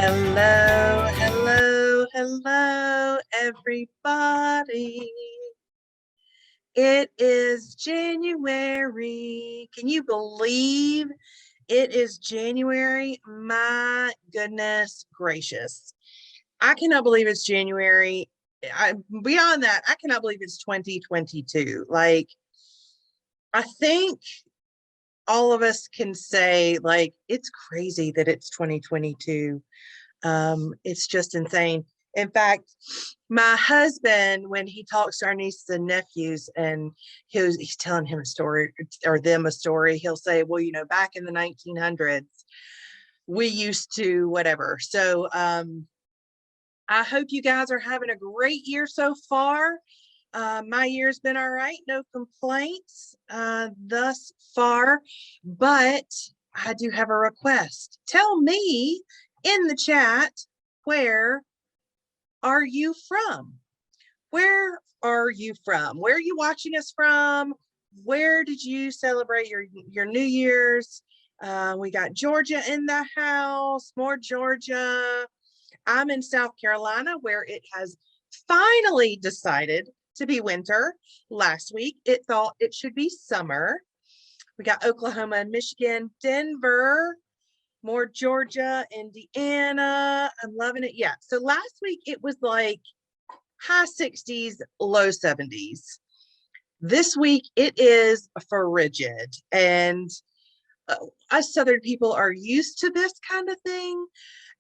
Hello, hello, hello, everybody. It is January. Can you believe it is January? My goodness gracious. I cannot believe it's January. Beyond that, I cannot believe it's 2022. Like, I think all of us can say, like, it's crazy that it's 2022. It's just insane. In fact, my husband, when he talks to our nieces and nephews and he's telling him a story or them a story, he'll say, well, back in the 1900s, we used to whatever. So I hope you guys are having a great year so far. My year's been all right, no complaints thus far, but I do have a request. Tell me in the chat, where are you from? Where are you from? Where are you watching us from? Where did you celebrate your New Year's? We got Georgia in the house, more Georgia. I'm in South Carolina, where it has finally decided to be winter. Last week, it thought it should be summer. We got Oklahoma and Michigan, Denver, more Georgia, Indiana. I'm loving it. Yeah. So last week it was like high 60s, low 70s. This week it is frigid. And us Southern people are used to this kind of thing,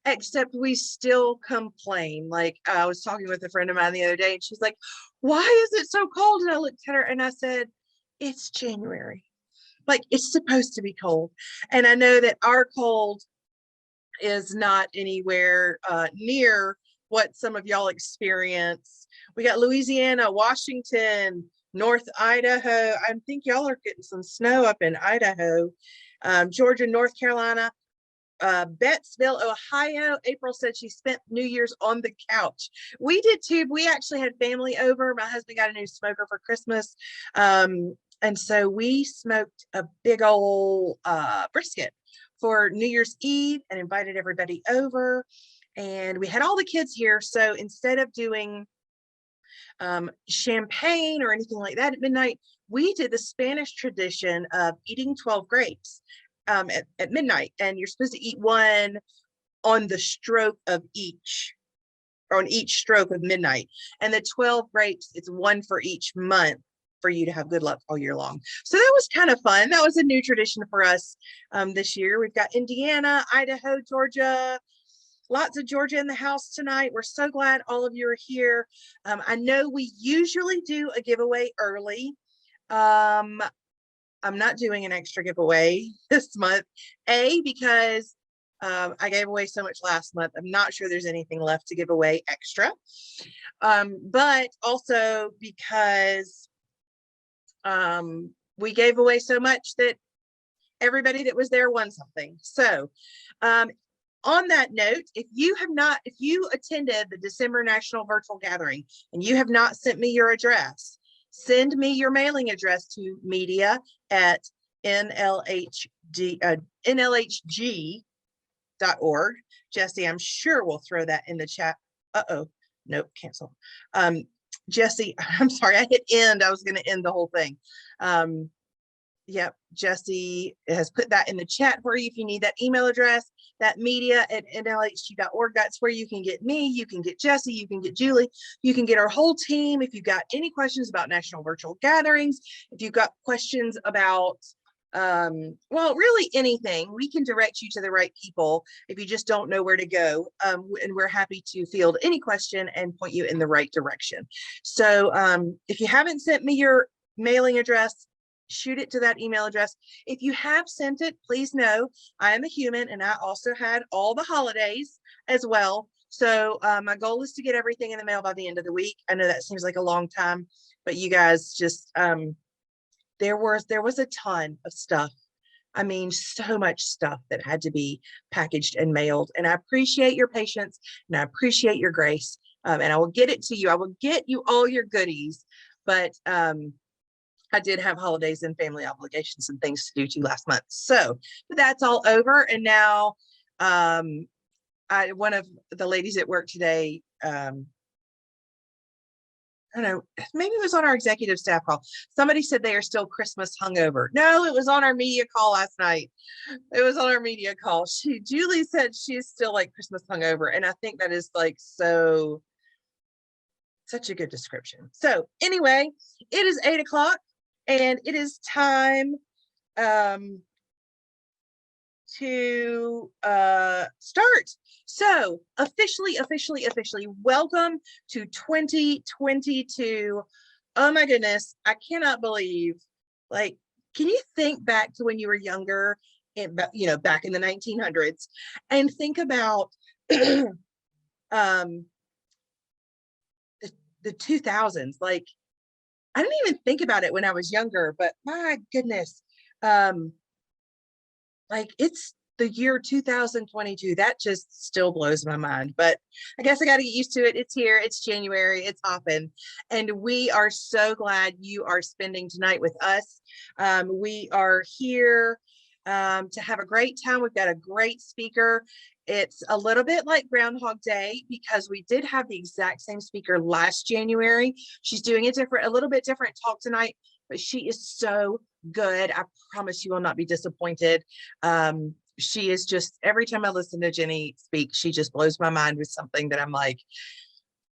except we still complain. Like, I was talking with a friend of mine the other day and she's like, why is it so cold? And I looked at her and I said, it's January. Like, it's supposed to be cold. And I know that our cold is not anywhere near what some of y'all experience. We got Louisiana, Washington, North Idaho. I think y'all are getting some snow up in Idaho. Georgia, North Carolina, Bettsville, Ohio. April said she spent New Year's on the couch. We did too. We actually had family over. My husband got a new smoker for Christmas. And so we smoked a big old brisket for New Year's Eve and invited everybody over. And we had all the kids here. So instead of doing champagne or anything like that at midnight, we did the Spanish tradition of eating 12 grapes at midnight. And you're supposed to eat one on the stroke of each, or on each stroke of midnight. And the 12 grapes, it's one for each month, for you to have good luck all year long. So that was kind of fun. That was a new tradition for us this year. We've got Indiana, Idaho, Georgia, lots of Georgia in the house tonight. We're so glad all of you are here. I know we usually do a giveaway early. I'm not doing an extra giveaway this month, because I gave away so much last month. I'm not sure there's anything left to give away extra, but also because we gave away so much that everybody that was there won something. So on that note, if you attended the December National Virtual Gathering and you have not sent me your address, send me your mailing address to media@nlhg.org. Jesse, I'm sure we'll throw that in the chat. Nope, cancel. Jesse, I'm sorry, I hit end. I was going to end the whole thing. Yep, Jesse has put that in the chat for you if you need that email address, that media@nlhg.org. That's where you can get me, you can get Jesse, you can get Julie, you can get our whole team. If you've got any questions about National Virtual Gatherings, if you've got questions about well, really anything, we can direct you to the right people if you just don't know where to go. And we're happy to field any question and point you in the right direction. So if you haven't sent me your mailing address, shoot it to that email address. If you have sent it, please know I am a human and I also had all the holidays as well. So my goal is to get everything in the mail by the end of the week. I know that seems like a long time, but you guys just there was a ton of stuff. I mean, so much stuff that had to be packaged and mailed. And I appreciate your patience and I appreciate your grace. And I will get it to you. I will get you all your goodies. But I did have holidays and family obligations and things to do too last month. So but that's all over. And now I one of the ladies at work today, I don't know, maybe it was on our executive staff call. Somebody said they are still Christmas hungover. No, it was on our media call last night. It was on our media call. Julie said she's still like Christmas hungover. And I think that is like such a good description. So anyway, it is 8 o'clock and it is time to start. So officially, welcome to 2022. Oh my goodness, I cannot believe, like, can you think back to when you were younger, and back in the 1900s, and think about the 2000s? Like, I didn't even think about it when I was younger, but my goodness, like, it's the year 2022. That just still blows my mind, but I guess I got to get used to it. It's here. It's January. It's hopping. And we are so glad you are spending tonight with us. We are here to have a great time. We've got a great speaker. It's a little bit like Groundhog Day because we did have the exact same speaker last January. She's doing a little bit different talk tonight, but she is so good. I promise you will not be disappointed. She is just, every time I listen to Jenny speak, she just blows my mind with something that I'm like,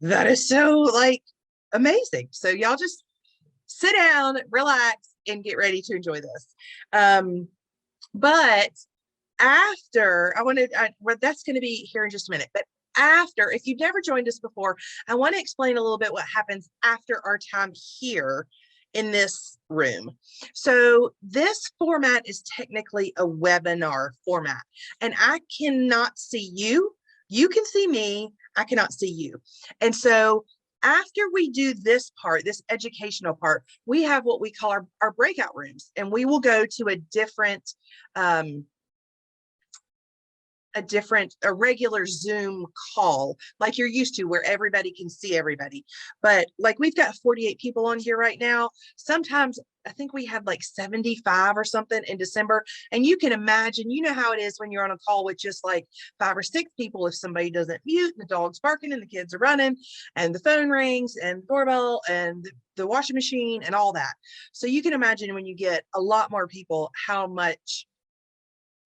that is so like amazing. So y'all just sit down, relax, and get ready to enjoy this. But after, well, that's going to be here in just a minute, but after, if you've never joined us before, I want to explain a little bit what happens after our time here in this room. So this format is technically a webinar format, and I cannot see you. You can see me. I cannot see you. And so after we do this part, this educational part, we have what we call our breakout rooms, and we will go to a regular Zoom call like you're used to, where everybody can see everybody. But like, we've got 48 people on here right now. Sometimes I think we had like 75 or something in December. And you can imagine, you know how it is when you're on a call with just like 5 or 6 people. If somebody doesn't mute, and the dog's barking and the kids are running and the phone rings and doorbell and the washing machine and all that. So you can imagine when you get a lot more people, how much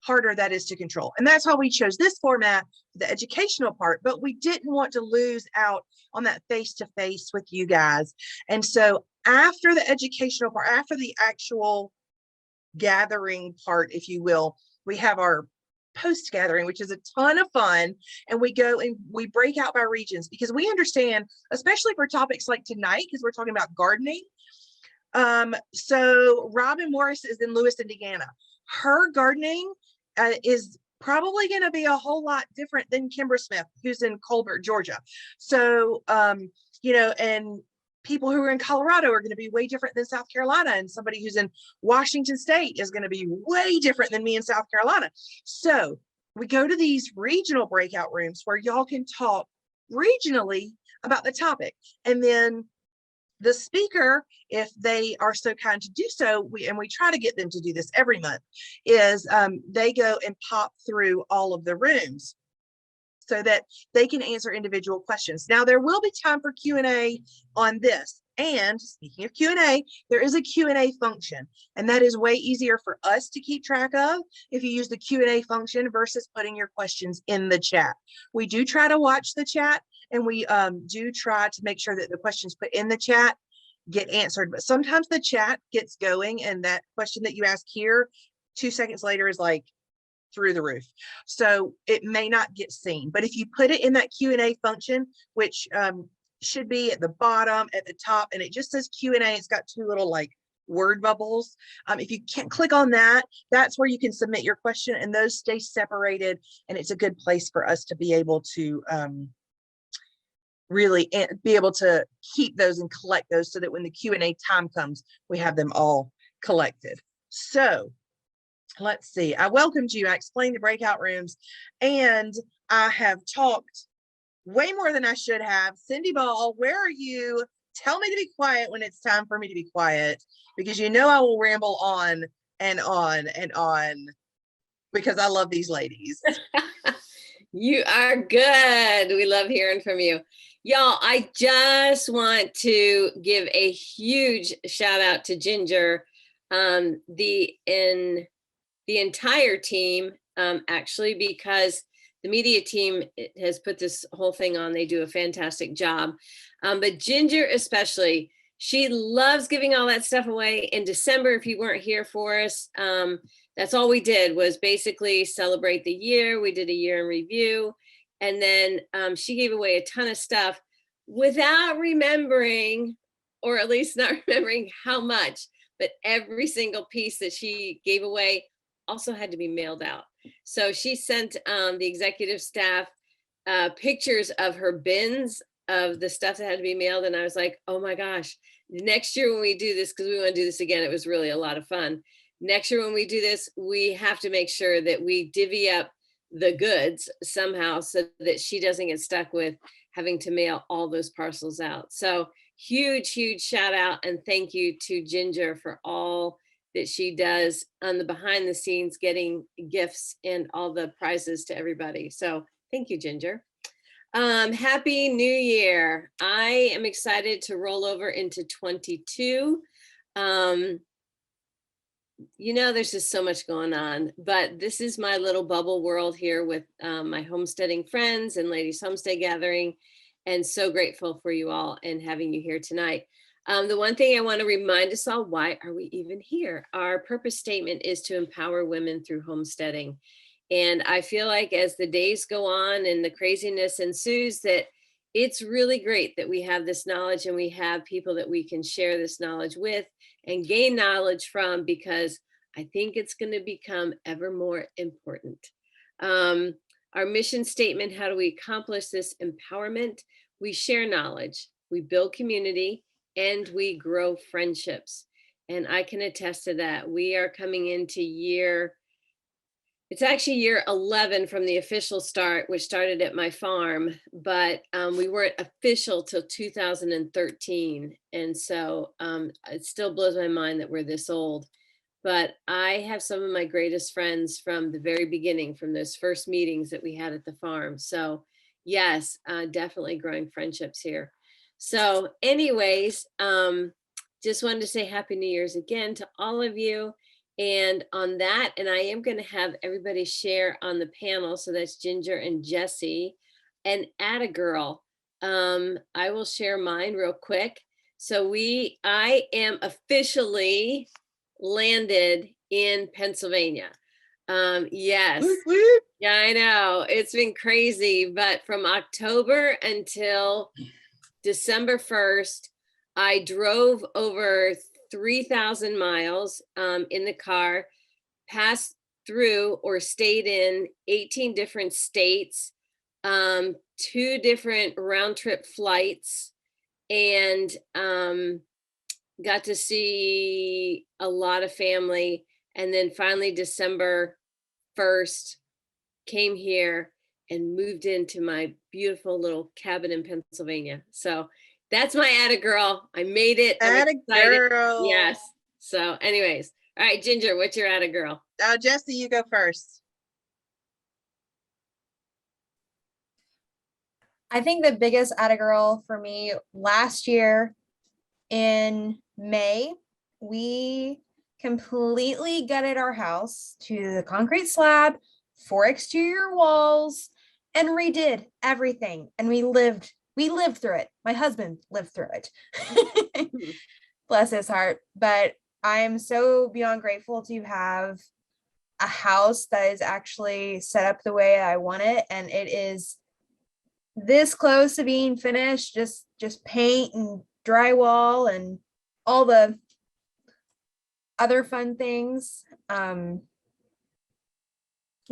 harder that is to control. And that's why we chose this format, the educational part, but we didn't want to lose out on that face-to-face with you guys. And so after the educational part, after the actual gathering part, if you will, we have our post gathering, which is a ton of fun. And we go and we break out by regions, because we understand, especially for topics like tonight, because we're talking about gardening. So Robin Morris is in Lewis, Indiana. Her gardening is probably going to be a whole lot different than Kimber Smith, who's in Colbert, Georgia. So, and people who are in Colorado are going to be way different than South Carolina. And somebody who's in Washington State is going to be way different than me in South Carolina. So we go to these regional breakout rooms where y'all can talk regionally about the topic. And then the speaker, if they are so kind to do so, we try to get them to do this every month, is they go and pop through all of the rooms so that they can answer individual questions. Now, there will be time for Q&A on this. And speaking of Q&A, there is a Q&A function, and that is way easier for us to keep track of if you use the Q&A function versus putting your questions in the chat. We do try to watch the chat, and we do try to make sure that the questions put in the chat get answered. But sometimes the chat gets going, and that question that you ask here 2 seconds later is like through the roof. So it may not get seen. But if you put it in that Q&A function, which should be at the bottom, at the top, and it just says Q&A, it's got 2 little like word bubbles. If you can't click on that, that's where you can submit your question, and those stay separated. And it's a good place for us to be able to really be able to keep those and collect those, so that when the Q&A time comes, we have them all collected. So let's see. I welcomed you. I explained the breakout rooms, and I have talked way more than I should have. Cindy Ball, where are you? Tell me to be quiet when it's time for me to be quiet, because you know I will ramble on and on and on, because I love these ladies. You are good. We love hearing from you. Y'all, I just want to give a huge shout out to Ginger, the entire team, actually, because the media team has put this whole thing on. They do a fantastic job. But Ginger especially, she loves giving all that stuff away. In December, if you weren't here for us, that's all we did was basically celebrate the year. We did a year in review. And then she gave away a ton of stuff without remembering, or at least not remembering how much, but every single piece that she gave away also had to be mailed out. So she sent the executive staff pictures of her bins of the stuff that had to be mailed. And I was like, oh my gosh, next year when we do this, because we want to do this again, it was really a lot of fun. Next year when we do this, we have to make sure that we divvy up the goods somehow so that she doesn't get stuck with having to mail all those parcels out. So huge, huge shout out and thank you to Ginger for all that she does on the behind the scenes, getting gifts and all the prizes to everybody. So thank you, Ginger. Happy New Year. I am excited to roll over into 22. You know, there's just so much going on, but this is my little bubble world here with my homesteading friends and ladies homestead gathering, and so grateful for you all and having you here tonight. The one thing I want to remind us all, why are we even here? Our purpose statement is to empower women through homesteading. And I feel like as the days go on and the craziness ensues, that it's really great that we have this knowledge and we have people that we can share this knowledge with and gain knowledge from, because I think it's going to become ever more important. Our mission statement, how do we accomplish this empowerment? We share knowledge, we build community, and we grow friendships. And I can attest to that. We are coming into it's actually year 11 from the official start, which started at my farm, but we weren't official till 2013. And so it still blows my mind that we're this old. But I have some of my greatest friends from the very beginning, from those first meetings that we had at the farm. So yes, definitely growing friendships here. So anyways, just wanted to say Happy New Year's again to all of you. And on that, and I am going to have everybody share on the panel. So that's Ginger and Jessie and Atta Girl. I will share mine real quick. So I am officially landed in Pennsylvania. Yes. Whoop, whoop. Yeah, I know. It's been crazy, but from October until December 1st, I drove over 3,000 miles in the car, passed through or stayed in 18 different states, 2 different round trip flights, and got to see a lot of family. And then finally, December 1st, came here and moved into my beautiful little cabin in Pennsylvania. So that's my Atta Girl. I made it. Atta Girl. Yes. So anyways, all right, Ginger, what's your Atta Girl? Jessie, you go first. I think the biggest Atta Girl for me last year in May, we completely gutted our house to the concrete slab, 4 exterior walls, and redid everything. And we lived through it. My husband lived through it. Bless his heart. But I am so beyond grateful to have a house that is actually set up the way I want it. And it is this close to being finished, just paint and drywall and all the other fun things. Not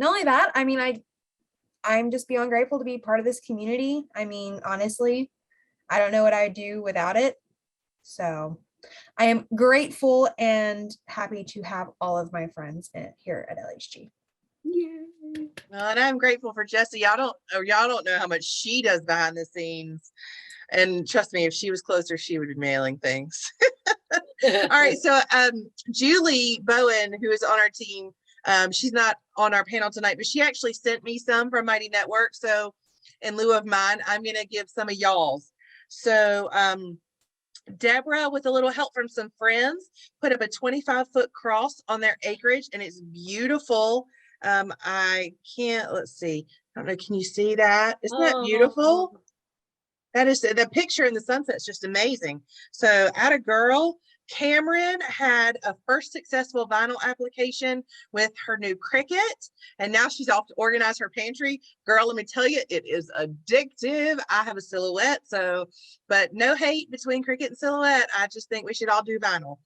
only that, I mean, I'm just beyond grateful to be part of this community. I mean, honestly, I don't know what I'd do without it. So I am grateful and happy to have all of my friends here at LHG. Yay. Well, and I'm grateful for Jessie. Y'all don't know how much she does behind the scenes. And trust me, if she was closer, she would be mailing things. All right. So Julie Bowen, who is on our team, She's not on our panel tonight, but she actually sent me some from Mighty Network. So in lieu of mine, I'm going to give some of y'all's. So Deborah, with a little help from some friends, put up a 25-foot cross on their acreage, and it's beautiful. I can't, let's see. I don't know. Can you see that? Isn't that beautiful? Oh, That is the picture in the sunset's just amazing. So atta girl, Cameron had a first successful vinyl application with her new Cricut, and now she's off to organize her pantry. Girl, let me tell you, it is addictive. I have a Silhouette, so, but no hate between Cricut and Silhouette. I just think we should all do vinyl.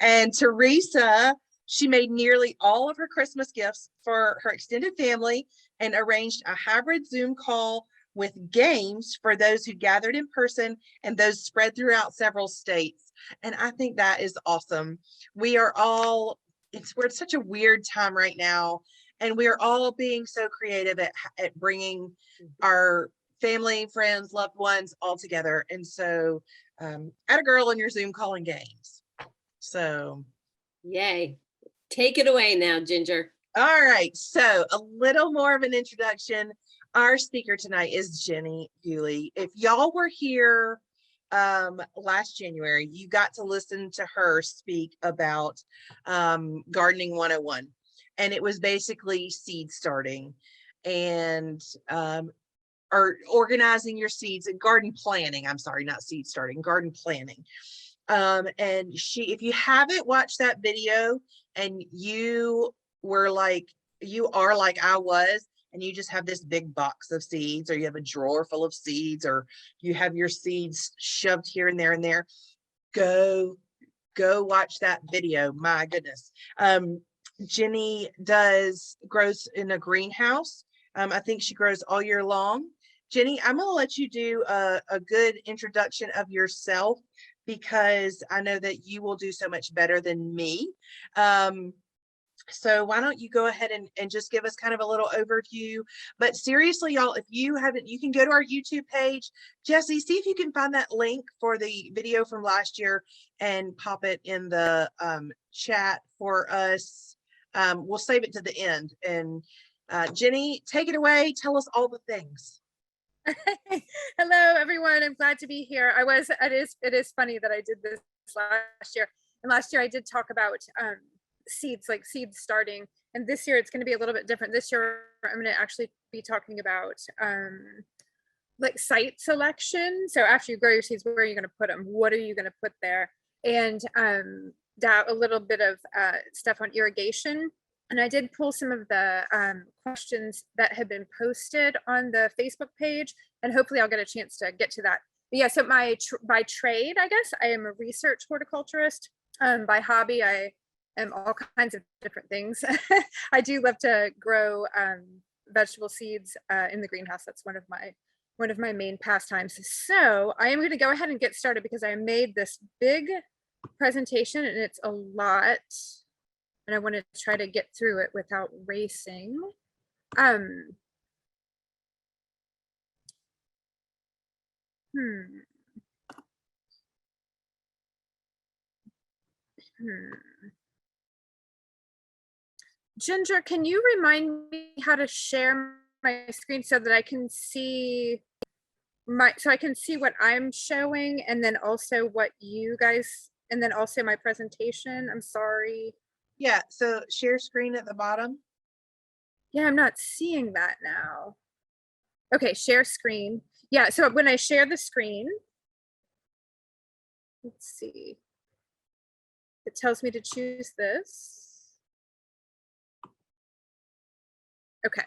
And Teresa, she made nearly all of her Christmas gifts for her extended family and arranged a hybrid Zoom call with games for those who gathered in person and those spread throughout several states. And I think that is awesome. We are all, we're at such a weird time right now, and we are all being so creative at bringing our family, friends, loved ones all together. And so atta girl in your Zoom calling games. So yay. Take it away now, Ginger. all right, so a little more of an introduction. Our speaker tonight is Jenny Buley. If y'all were here last January, you got to listen to her speak about Gardening 101. And it was basically seed starting and or organizing your seeds and garden planning. I'm sorry, not seed starting, garden planning. And she, if you haven't watched that video and you were like, you are like I was, and you just have this big box of seeds, or you have a drawer full of seeds, or you have your seeds shoved here and there and there, go watch that video. My goodness. Jenny grows in a greenhouse. I think she grows all year long. Jenny, I'm going to let you do a good introduction of yourself, because I know that you will do so much better than me. So why don't you go ahead and just give us kind of a little overview. But seriously, y'all, if you haven't, you can go to our YouTube page. Jesse, see if you can find that link for the video from last year and pop it in the chat for us. We'll save it to the end. And Jenny, take it away. Tell us all the things. Hello, everyone. I'm glad to be here. It is funny that I did this last year. And last year I did talk about seeds, like seed starting. And this year it's going to be a little bit different. This year I'm going to actually be talking about like site selection. So after you grow your seeds, where are you going to put them? What are you going to put there? And a little bit of stuff on irrigation. And I did pull some of the questions that have been posted on the Facebook page, and hopefully I'll get a chance to get to that. But yeah, so by trade, I guess, I am a research horticulturist. By hobby, I am all kinds of different things. I do love to grow vegetable seeds in the greenhouse. That's one of my main pastimes. So I am going to go ahead and get started, because I made this big presentation and it's a lot. And I want to try to get through it without racing. Ginger, can you remind me how to share my screen so that I can see what I'm showing, and then also what you guys, and then also my presentation? I'm sorry. Yeah, so share screen at the bottom. Yeah, I'm not seeing that now. Okay, share screen. Yeah, so when I share the screen, let's see. It tells me to choose this. Okay.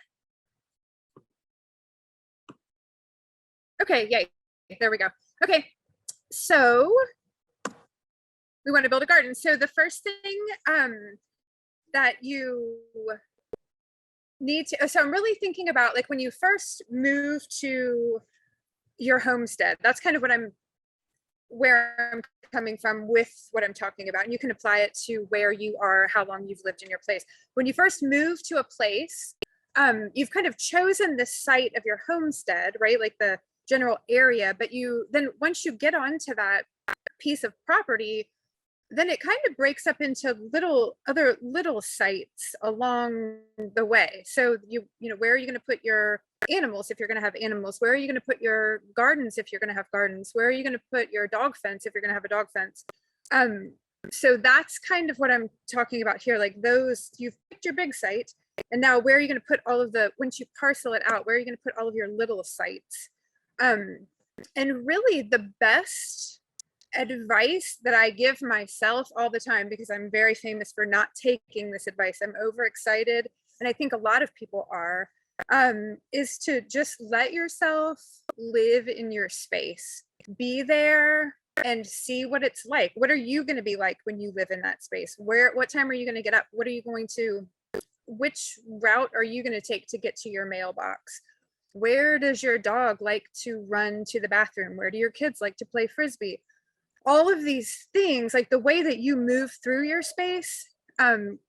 Okay, yay. There we go. Okay, so we want to build a garden. So the first thing that you need to, so I'm really thinking about, like, when you first move to your homestead, that's kind of where I'm coming from with what I'm talking about. And you can apply it to where you are, how long you've lived in your place. When you first move to a place, you've kind of chosen the site of your homestead, right? Like the general area, but then once you get onto that piece of property, then it kind of breaks up into other little sites along the way. So you know, where are you going to put your animals if you're going to have animals? Where are you going to put your gardens if you're going to have gardens? Where are you going to put your dog fence if you're going to have a dog fence? So that's kind of what I'm talking about here. Like those, you've picked your big site, and now where are you going to put all of the, once you parcel it out, where are you going to put all of your little sites? And really the best advice that I give myself all the time, because I'm very famous for not taking this advice, I'm overexcited, and I think a lot of people are, is to just let yourself live in your space. Be there and see what it's like. What are you going to be like when you live in that space? What time are you going to get up? What are you going to, which route are you going to take to get to your mailbox? Where does your dog like to run to the bathroom? Where do your kids like to play Frisbee? All of these things, like the way that you move through your space,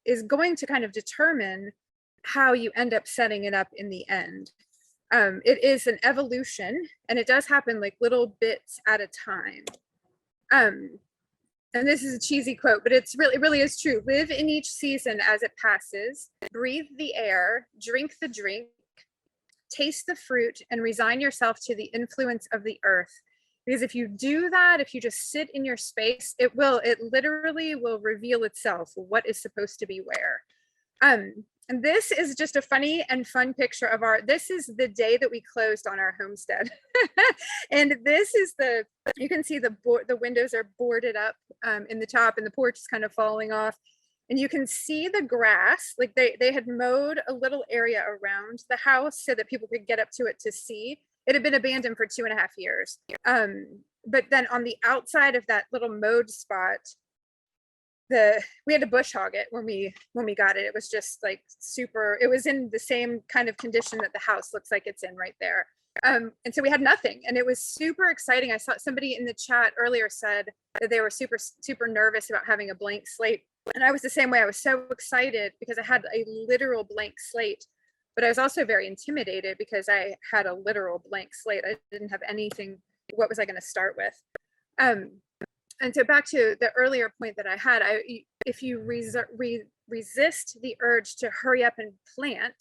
is going to kind of determine how you end up setting it up in the end. It is an evolution, and it does happen like little bits at a time. And this is a cheesy quote, but it really is true. Live in each season as it passes, breathe the air, drink the drink, taste the fruit, and resign yourself to the influence of the earth. Because if you do that, if you just sit in your space, it literally will reveal itself what is supposed to be where. And this is just a funny and fun picture of this is the day that we closed on our homestead. And this is you can see the windows are boarded up in the top, and the porch is kind of falling off. And you can see the grass, like they had mowed a little area around the house so that people could get up to it to see. It had been abandoned for 2.5 years. But then on the outside of that little mowed spot, we had to bush hog it when we got it. It was just like super, it was in the same kind of condition that the house looks like it's in right there. And so we had nothing, and it was super exciting. I saw somebody in the chat earlier said that they were super, super nervous about having a blank slate. And I was the same way. I was so excited because I had a literal blank slate, but I was also very intimidated because I had a literal blank slate. I didn't have anything. What was I going to start with? And so back to the earlier point that I had, if you resist the urge to hurry up and plant,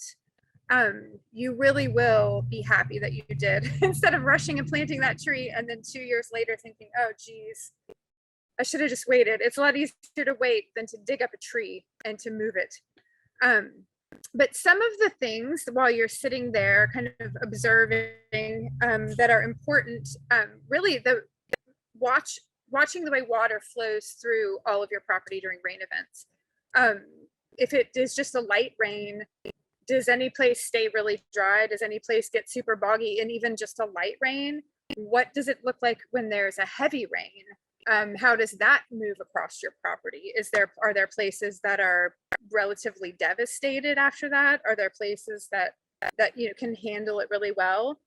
you really will be happy that you did, instead of rushing and planting that tree and then 2 years later thinking, oh geez, I should have just waited. It's a lot easier to wait than to dig up a tree and to move it. But some of the things while you're sitting there kind of observing that are important, really watching the way water flows through all of your property during rain events. If it is just a light rain, does any place stay really dry? Does any place get super boggy? And even just a light rain, what does it look like when there's a heavy rain? How does that move across your property? Are there places that are relatively devastated after that? Are there places that can handle it really well?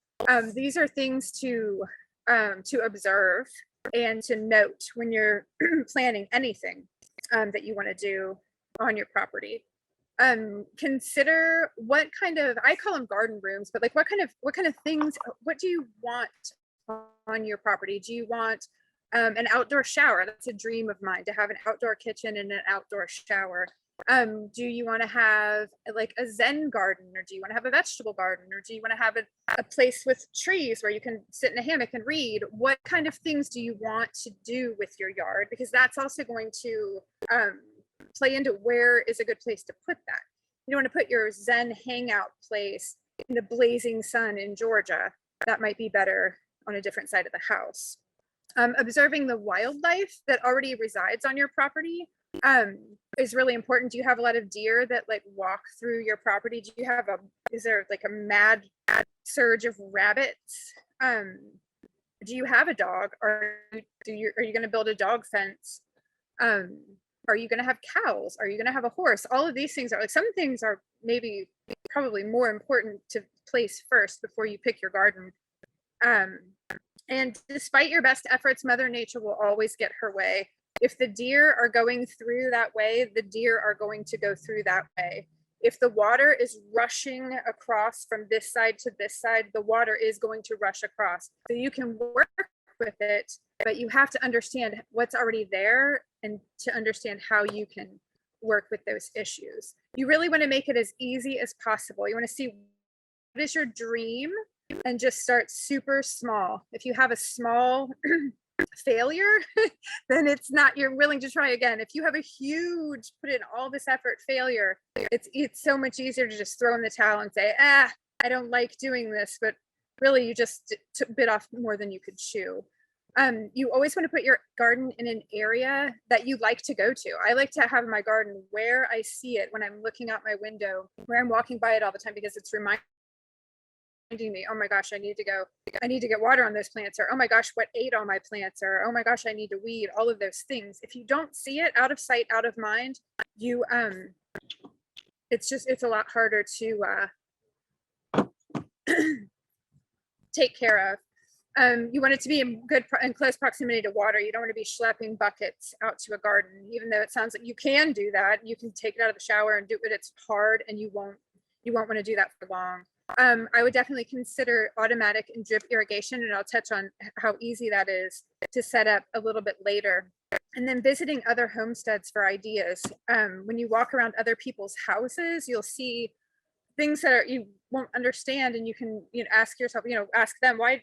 These are things to observe and to note when you're planning anything that you want to do on your property. Consider what kind of, I call them garden rooms, but like what kind of things, what do you want on your property? Do you want an outdoor shower? That's a dream of mine, to have an outdoor kitchen and an outdoor shower. Do you want to have like a Zen garden, or do you want to have a vegetable garden, or do you want to have a place with trees where you can sit in a hammock and read? What kind of things do you want to do with your yard? Because that's also going to play into where is a good place to put that. You don't want to put your Zen hangout place in the blazing sun in Georgia. That might be better on a different side of the house. Observing the wildlife that already resides on your property is really important. Do you have a lot of deer that like walk through your property? Is there like a mad surge of rabbits? Do you have a dog? Are you going to build a dog fence? Are you going to have cows? Are you going to have a horse? All of these things are like, some things are maybe probably more important to place first before you pick your garden. And despite your best efforts, Mother Nature will always get her way. If the deer are going through that way, the deer are going to go through that way. If the water is rushing across from this side to this side, the water is going to rush across. So you can work with it, but you have to understand what's already there and to understand how you can work with those issues. You really want to make it as easy as possible. You want to see what is your dream and just start super small. If you have a small failure, then it's not, you're willing to try again. If you have a huge, put in all this effort failure, it's so much easier to just throw in the towel and say, I don't like doing this, but really you just bit off more than you could chew. You always want to put your garden in an area that you like to go to. I like to have my garden where I see it when I'm looking out my window, where I'm walking by it all the time, because it's reminding me, oh my gosh, I need to get water on those plants, or oh my gosh, what ate all my plants, or oh my gosh, I need to weed, all of those things. If you don't see it, out of sight, out of mind, you it's a lot harder to take care of. You want it to be in close proximity to water. You don't want to be schlepping buckets out to a garden, even though it sounds like you can do that. You can take it out of the shower and do it, but it's hard, and you won't want to do that for long. I would definitely consider automatic and drip irrigation, and I'll touch on how easy that is to set up a little bit later. And then visiting other homesteads for ideas. When you walk around other people's houses, you'll see things that you won't understand, and you can ask yourself, ask them, why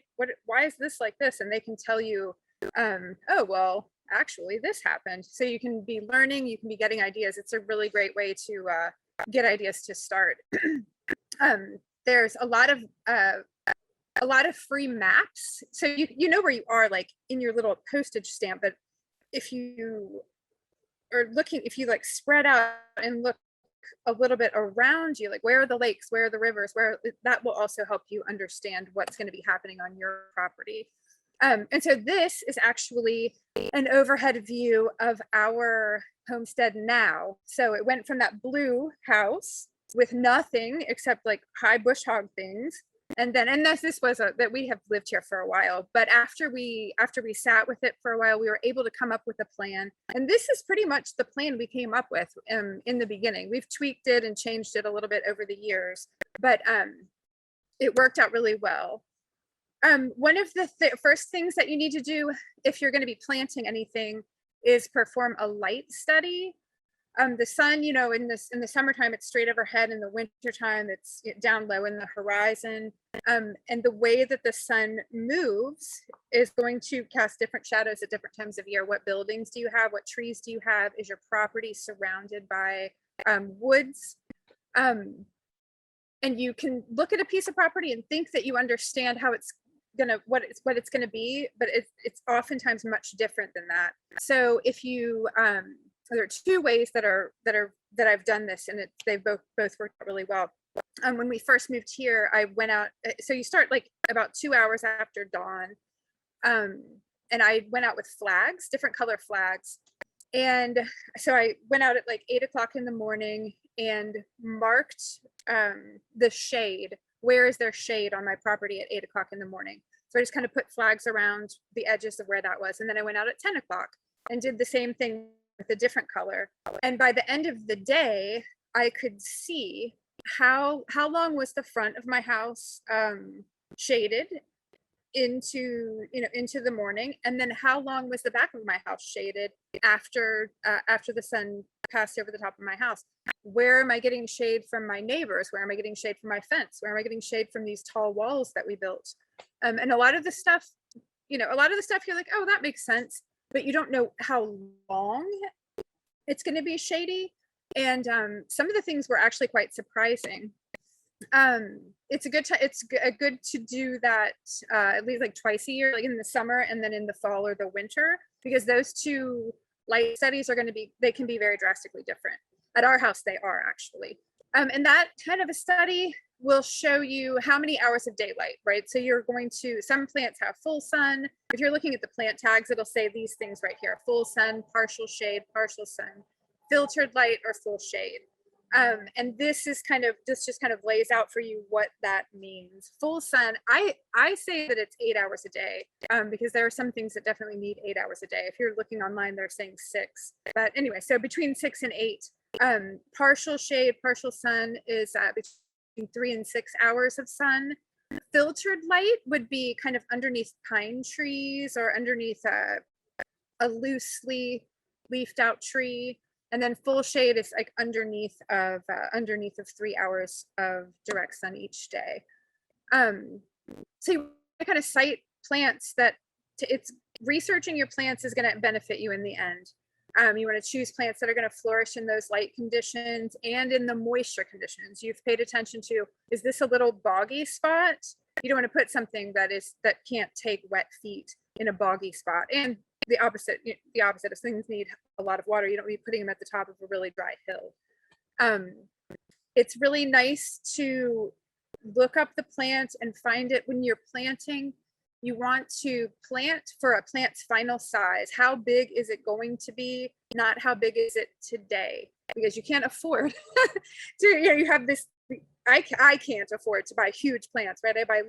is this like this? And they can tell you, oh, well, actually this happened. So you can be learning, you can be getting ideas. It's a really great way to get ideas to start. There's a lot of free maps, so you know where you are, like in your little postage stamp. But if you are looking, if you like spread out and look a little bit around you, like where are the lakes, where are the rivers, that will also help you understand what's going to be happening on your property. And so this is actually an overhead view of our homestead now. So it went from that blue house with nothing except like high bush hog things, and this was that we have lived here for a while, but after we sat with it for a while, we were able to come up with a plan. And this is pretty much the plan we came up with in the beginning. We've tweaked it and changed it a little bit over the years, but it worked out really well. One of the first things that you need to do if you're going to be planting anything is perform a light study. The sun, in the summertime, it's straight overhead. In the wintertime, it's down low in the horizon. And the way that the sun moves is going to cast different shadows at different times of year. What buildings do you have? What trees do you have? Is your property surrounded by woods? And you can look at a piece of property and think that you understand how it's what it's gonna be, but it's oftentimes much different than that. So if you there are two ways that I've done this, and they've both worked out really well. When we first moved here, I went out. So you start like about 2 hours after dawn, and I went out with flags, different color flags. And so I went out at like 8 o'clock in the morning and marked the shade. Where is there shade on my property at 8 o'clock in the morning? So I just kind of put flags around the edges of where that was. And then I went out at 10 o'clock and did the same thing with a different color. And by the end of the day, I could see how long was the front of my house shaded into the morning, and then how long was the back of my house shaded after the sun passed over the top of my house. Where am I getting shade from my neighbors? Where am I getting shade from my fence? Where am I getting shade from these tall walls that we built? And a lot of the stuff you're like, oh, that makes sense, but you don't know how long it's going to be shady. And some of the things were actually quite surprising. It's good to do that at least like twice a year, like in the summer and then in the fall or the winter, because those two light studies they can be very drastically different. At our house, they are actually. And that kind of a study will show you how many hours of daylight, right? So some plants have full sun. If you're looking at the plant tags, it'll say these things right here: full sun, partial shade, partial sun, filtered light, or full shade. And this just kind of lays out for you what that means. Full sun, I say that it's 8 hours a day, because there are some things that definitely need 8 hours a day. If you're looking online, they're saying 6. But anyway, so between 6 and 8. Partial shade, partial sun is between 3 and 6 hours of sun. Filtered light would be kind of underneath pine trees or underneath a loosely leafed out tree, and then full shade is like underneath of 3 hours of direct sun each day. So you kind of cite plants that it's researching your plants is going to benefit you in the end. You want to choose plants that are going to flourish in those light conditions and in the moisture conditions. You've paid attention to, is this a little boggy spot? You don't want to put something that can't take wet feet in a boggy spot. And the opposite if things need a lot of water, you don't be putting them at the top of a really dry hill. It's really nice to look up the plant and find it when you're planting. You want to plant for a plant's final size. How big is it going to be? Not how big is it today? Because you can't afford to, you have this, I can't afford to buy huge plants, right? I buy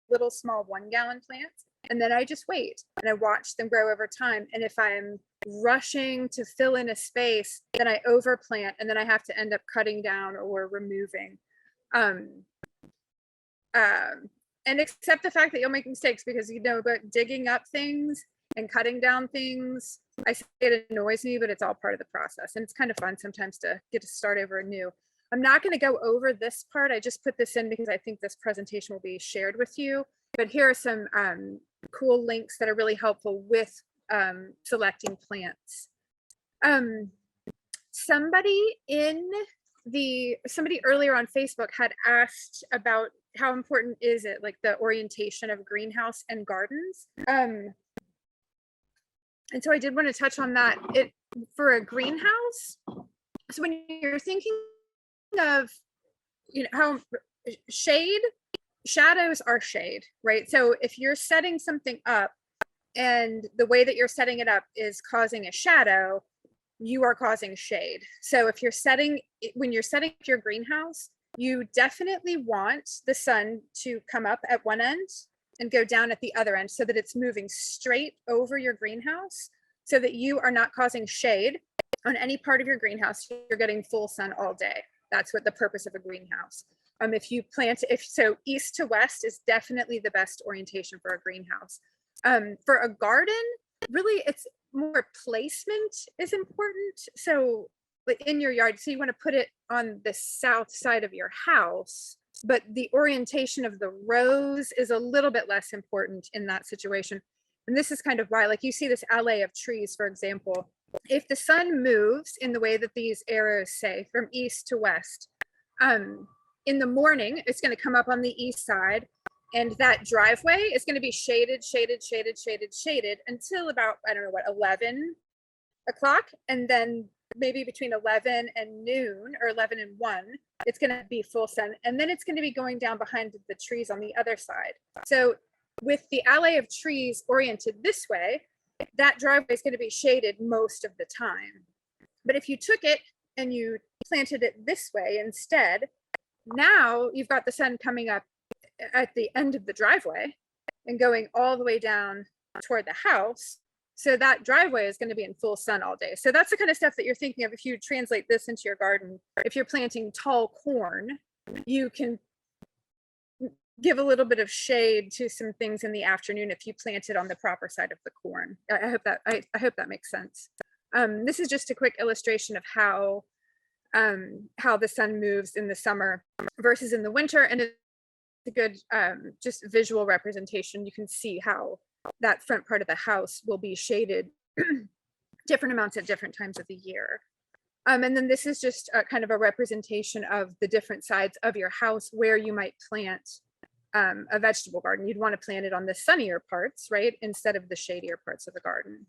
little small 1 gallon plants, and then I just wait and I watch them grow over time. And if I'm rushing to fill in a space, then I overplant, and then I have to end up cutting down or removing. And accept the fact that you'll make mistakes, because but digging up things and cutting down things, I say it annoys me, but it's all part of the process. And it's kind of fun sometimes to get to start over anew. I'm not going to go over this part. I just put this in because I think this presentation will be shared with you. But here are some cool links that are really helpful with selecting plants. Somebody earlier on Facebook had asked about how important is it, like the orientation of greenhouse and gardens. And so I did want to touch on that. For a greenhouse, so when you're thinking of, how shadows are shade, right? So if you're setting something up and the way that you're setting it up is causing a shadow, you are causing shade. So when you're setting your greenhouse, you definitely want the sun to come up at one end and go down at the other end, so that it's moving straight over your greenhouse, so that you are not causing shade on any part of your greenhouse. You're getting full sun all day. That's what the purpose of a greenhouse. So east to west is definitely the best orientation for a greenhouse. For a garden, really, it's more placement is important. So like in your yard, so you want to put it on the south side of your house, but the orientation of the rows is a little bit less important in that situation. And this is kind of why, like, you see this alley of trees, for example, if the sun moves in the way that these arrows say, from east to west, in the morning, it's going to come up on the east side, and that driveway is going to be shaded until about, 11 o'clock. And then maybe between 11 and noon, or 11 and 1, it's going to be full sun. And then it's going to be going down behind the trees on the other side. So with the alley of trees oriented this way, that driveway is going to be shaded most of the time. But if you took it and you planted it this way instead, now you've got the sun coming up at the end of the driveway and going all the way down toward the house. So that driveway is going to be in full sun all day. So that's the kind of stuff that you're thinking of if you translate this into your garden. If you're planting tall corn, you can give a little bit of shade to some things in the afternoon if you plant it on the proper side of the corn. I hope that makes sense. This is just a quick illustration of how the sun moves in the summer versus in the winter, and it's a good just visual representation. You can see how that front part of the house will be shaded different amounts at different times of the year. And then this is just kind of a representation of the different sides of your house where you might plant a vegetable garden. You'd want to plant it on the sunnier parts, right, instead of the shadier parts of the garden.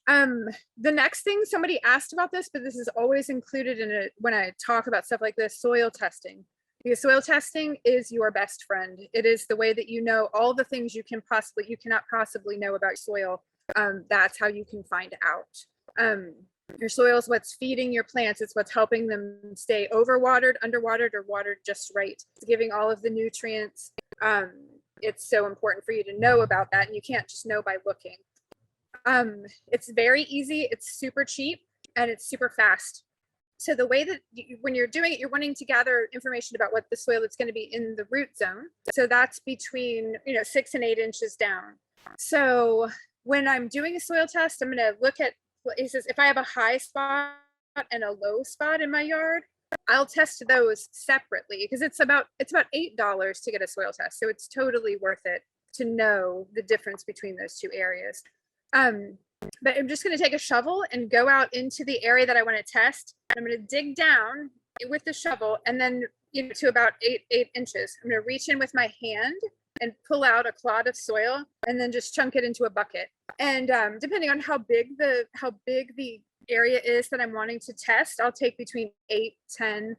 The next thing, somebody asked about this, but this is always included in it when I talk about stuff like this: soil testing. Because soil testing is your best friend. It is the way that you know all the things you cannot possibly know about soil. That's how you can find out. Your soil is what's feeding your plants. It's what's helping them stay overwatered, underwatered, or watered just right. It's giving all of the nutrients. It's so important for you to know about that, and you can't just know by looking. It's very easy, it's super cheap, and it's super fast. So the way that when you're doing it, you're wanting to gather information about what the soil is going to be in the root zone. So that's between 6 and 8 inches down. So when I'm doing a soil test, I'm going to look at he says, if I have a high spot and a low spot in my yard, I'll test those separately because it's about $8 to get a soil test. So it's totally worth it to know the difference between those two areas. But I'm just going to take a shovel and go out into the area that I want to test. I'm going to dig down with the shovel and then, to about 8 inches. I'm going to reach in with my hand and pull out a clod of soil and then just chunk it into a bucket. And depending on how big the area is that I'm wanting to test, I'll take between 8-10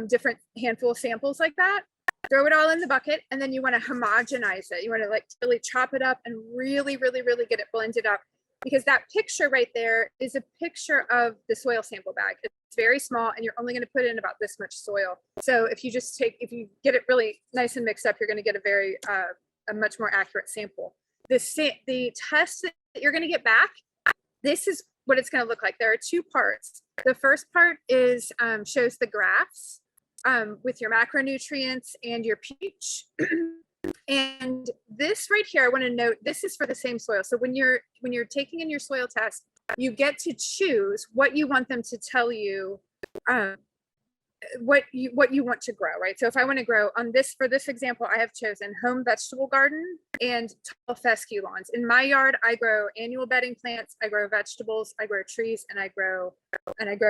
different handful of samples like that, throw it all in the bucket, and then you want to homogenize it. You want to really chop it up and really get it blended up, because that picture right there is a picture of the soil sample bag. It's very small and you're only going to put in about this much soil. So if you get it really nice and mixed up, you're going to get a much more accurate sample. The test that you're going to get back, this is what it's going to look like. There are 2 parts. The first part is shows the graphs with your macronutrients and your pH. And this right here, I want to note, this is for the same soil. So when you're taking in your soil test, you get to choose what you want them to tell you, what you want to grow, right? So if I want to grow for this example, I have chosen home vegetable garden and tall fescue lawns. In my yard, I grow annual bedding plants, I grow vegetables, I grow trees, and I grow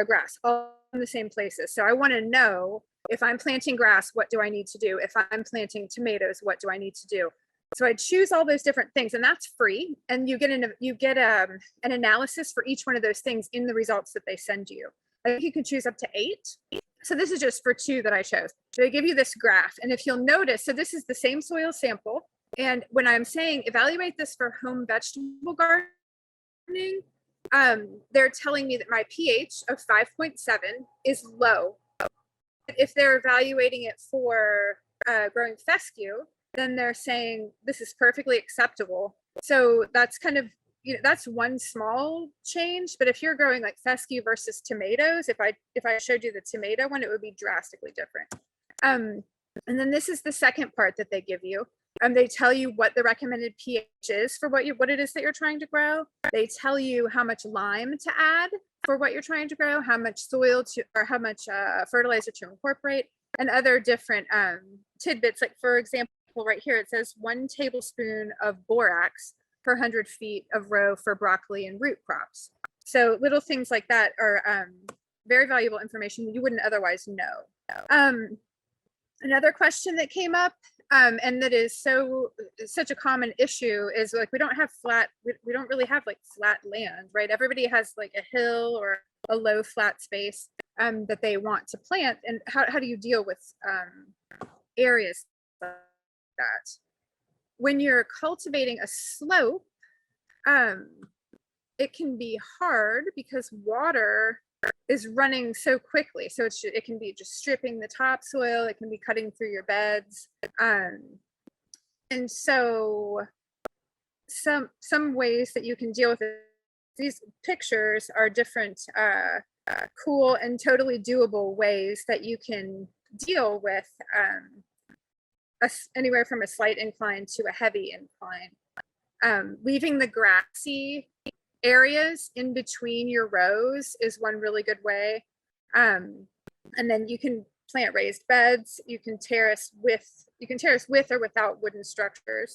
grass, all in the same places. So I want to know, if I'm planting grass, what do I need to do? If I'm planting tomatoes, what do I need to do? So I choose all those different things, and that's free. And you get an analysis for each one of those things in the results that they send you. I think you can choose up to 8. So this is just for 2 that I chose. So they give you this graph, and if you'll notice, so this is the same soil sample. And when I'm saying evaluate this for home vegetable gardening, they're telling me that my pH of 5.7 is low. If they're evaluating it for growing fescue, then they're saying this is perfectly acceptable. So that's kind of, that's one small change. But if you're growing like fescue versus tomatoes, if I showed you the tomato one, it would be drastically different. And then this is the second part that they give you. They tell you what the recommended pH is for what it is that you're trying to grow. They tell you how much lime to add for what you're trying to grow, how much soil or how much fertilizer to incorporate, and other different tidbits. Like, for example, right here, it says 1 tablespoon of borax per 100 feet of row for broccoli and root crops. So little things like that are very valuable information you wouldn't otherwise know. Another question that came up, and that is such a common issue, is like we don't really have like flat land, right? Everybody has like a hill or a low flat space that they want to plant. And how do you deal with areas like that? When you're cultivating a slope, it can be hard because water is running so quickly. So it can be just stripping the topsoil, it can be cutting through your beds. And so some ways that you can deal with it, these pictures are different cool and totally doable ways that you can deal with anywhere from a slight incline to a heavy incline. Leaving the grassy areas in between your rows is one really good way. And then you can plant raised beds. You can terrace with or without wooden structures.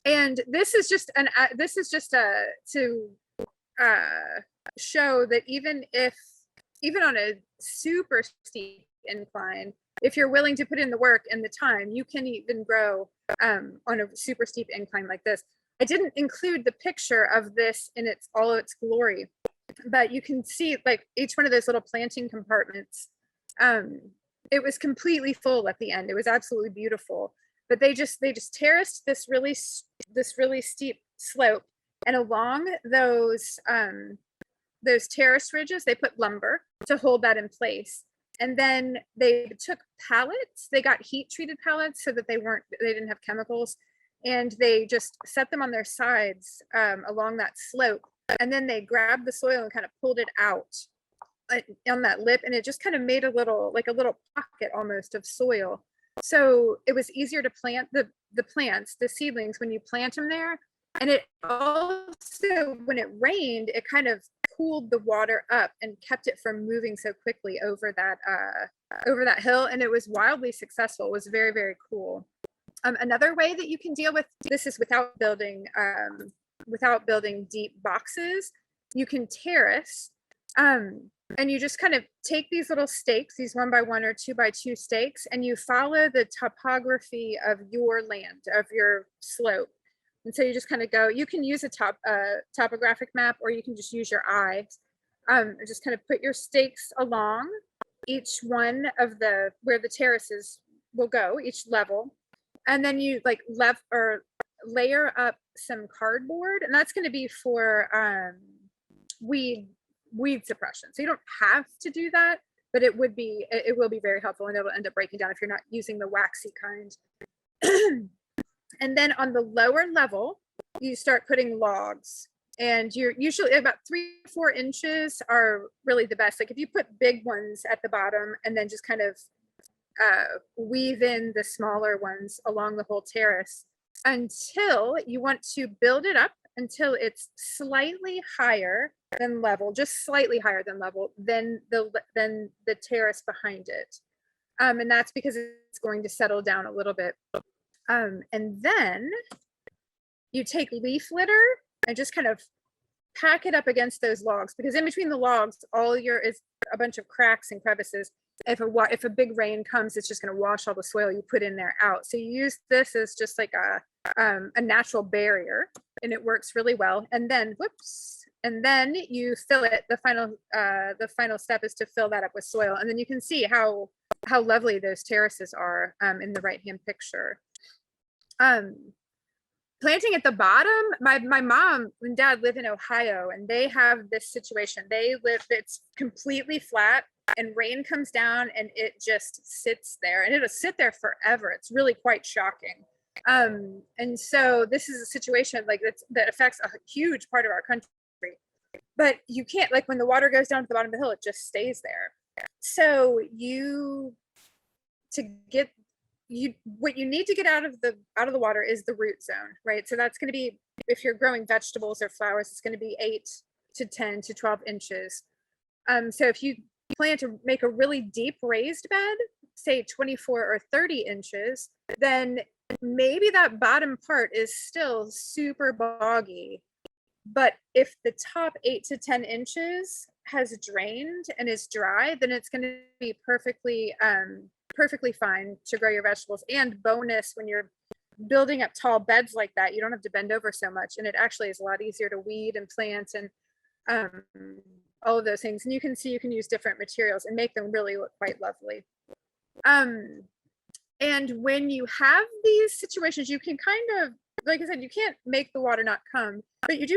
And this is just to show that even on a super steep incline, if you're willing to put in the work and the time, you can even grow on a super steep incline like this. I didn't include the picture of this in all of its glory, but you can see like each one of those little planting compartments. It was completely full at the end. It was absolutely beautiful. But they just terraced this really steep slope, and along those terrace ridges, they put lumber to hold that in place. And then they took pallets. They got heat treated pallets so that they didn't have chemicals, and they just set them on their sides along that slope. And then they grabbed the soil and kind of pulled it out on that lip, and it just kind of made a little pocket almost of soil. So it was easier to plant the plants, the seedlings, when you plant them there, And it also, when it rained, it kind of cooled the water up and kept it from moving so quickly over that hill. And it was wildly successful. It was very, very cool. Another way that you can deal with this is without building deep boxes. You can terrace, and you just kind of take these little stakes, these 1 by 1 or 2 by 2 stakes, and you follow the topography of your land, of your slope. And so you just kind of go, you can use a topographic map, or you can just use your eye. Just kind of put your stakes along each one of where the terraces will go, each level. And then you like layer up some cardboard, and that's going to be for weed suppression. So you don't have to do that, but it will be very helpful, and it'll end up breaking down if you're not using the waxy kind. And then on the lower level, you start putting logs, and you're usually about 3-4 inches are really the best. Like if you put big ones at the bottom and then just kind of weave in the smaller ones along the whole terrace until you want to build it up until it's slightly higher than level, just slightly higher than level than the terrace behind it. And that's because it's going to settle down a little bit. And then you take leaf litter and just kind of pack it up against those logs, because in between the logs, is a bunch of cracks and crevices. If a big rain comes, it's just going to wash all the soil you put in there out. So you use this as just like a natural barrier, and it works really well. And then, and then you fill it. The final step is to fill that up with soil, and then you can see how lovely those terraces are in the right-hand picture. Planting at the bottom, my mom and dad live in Ohio, and they have this situation. It's completely flat, and rain comes down and it just sits there, and it'll sit there forever. It's really quite shocking. And so this is a situation like that affects a huge part of our country, but you can't, like when the water goes down to the bottom of the hill, it just stays there. So what you need to get out of the water is the root zone, right? So that's going to be, if you're growing vegetables or flowers, it's going to be 8 to 10 to 12 inches. So if you plan to make a really deep raised bed, say 24 or 30 inches, then maybe that bottom part is still super boggy. But if the top 8 to 10 inches has drained and is dry, then it's going to be perfectly fine to grow your vegetables. And bonus, when you're building up tall beds like that, you don't have to bend over so much, and it actually is a lot easier to weed and plant and all of those things. And you can see you can use different materials and make them really look quite lovely. And when you have these situations, you can kind of, like I said, you can't make the water not come, but you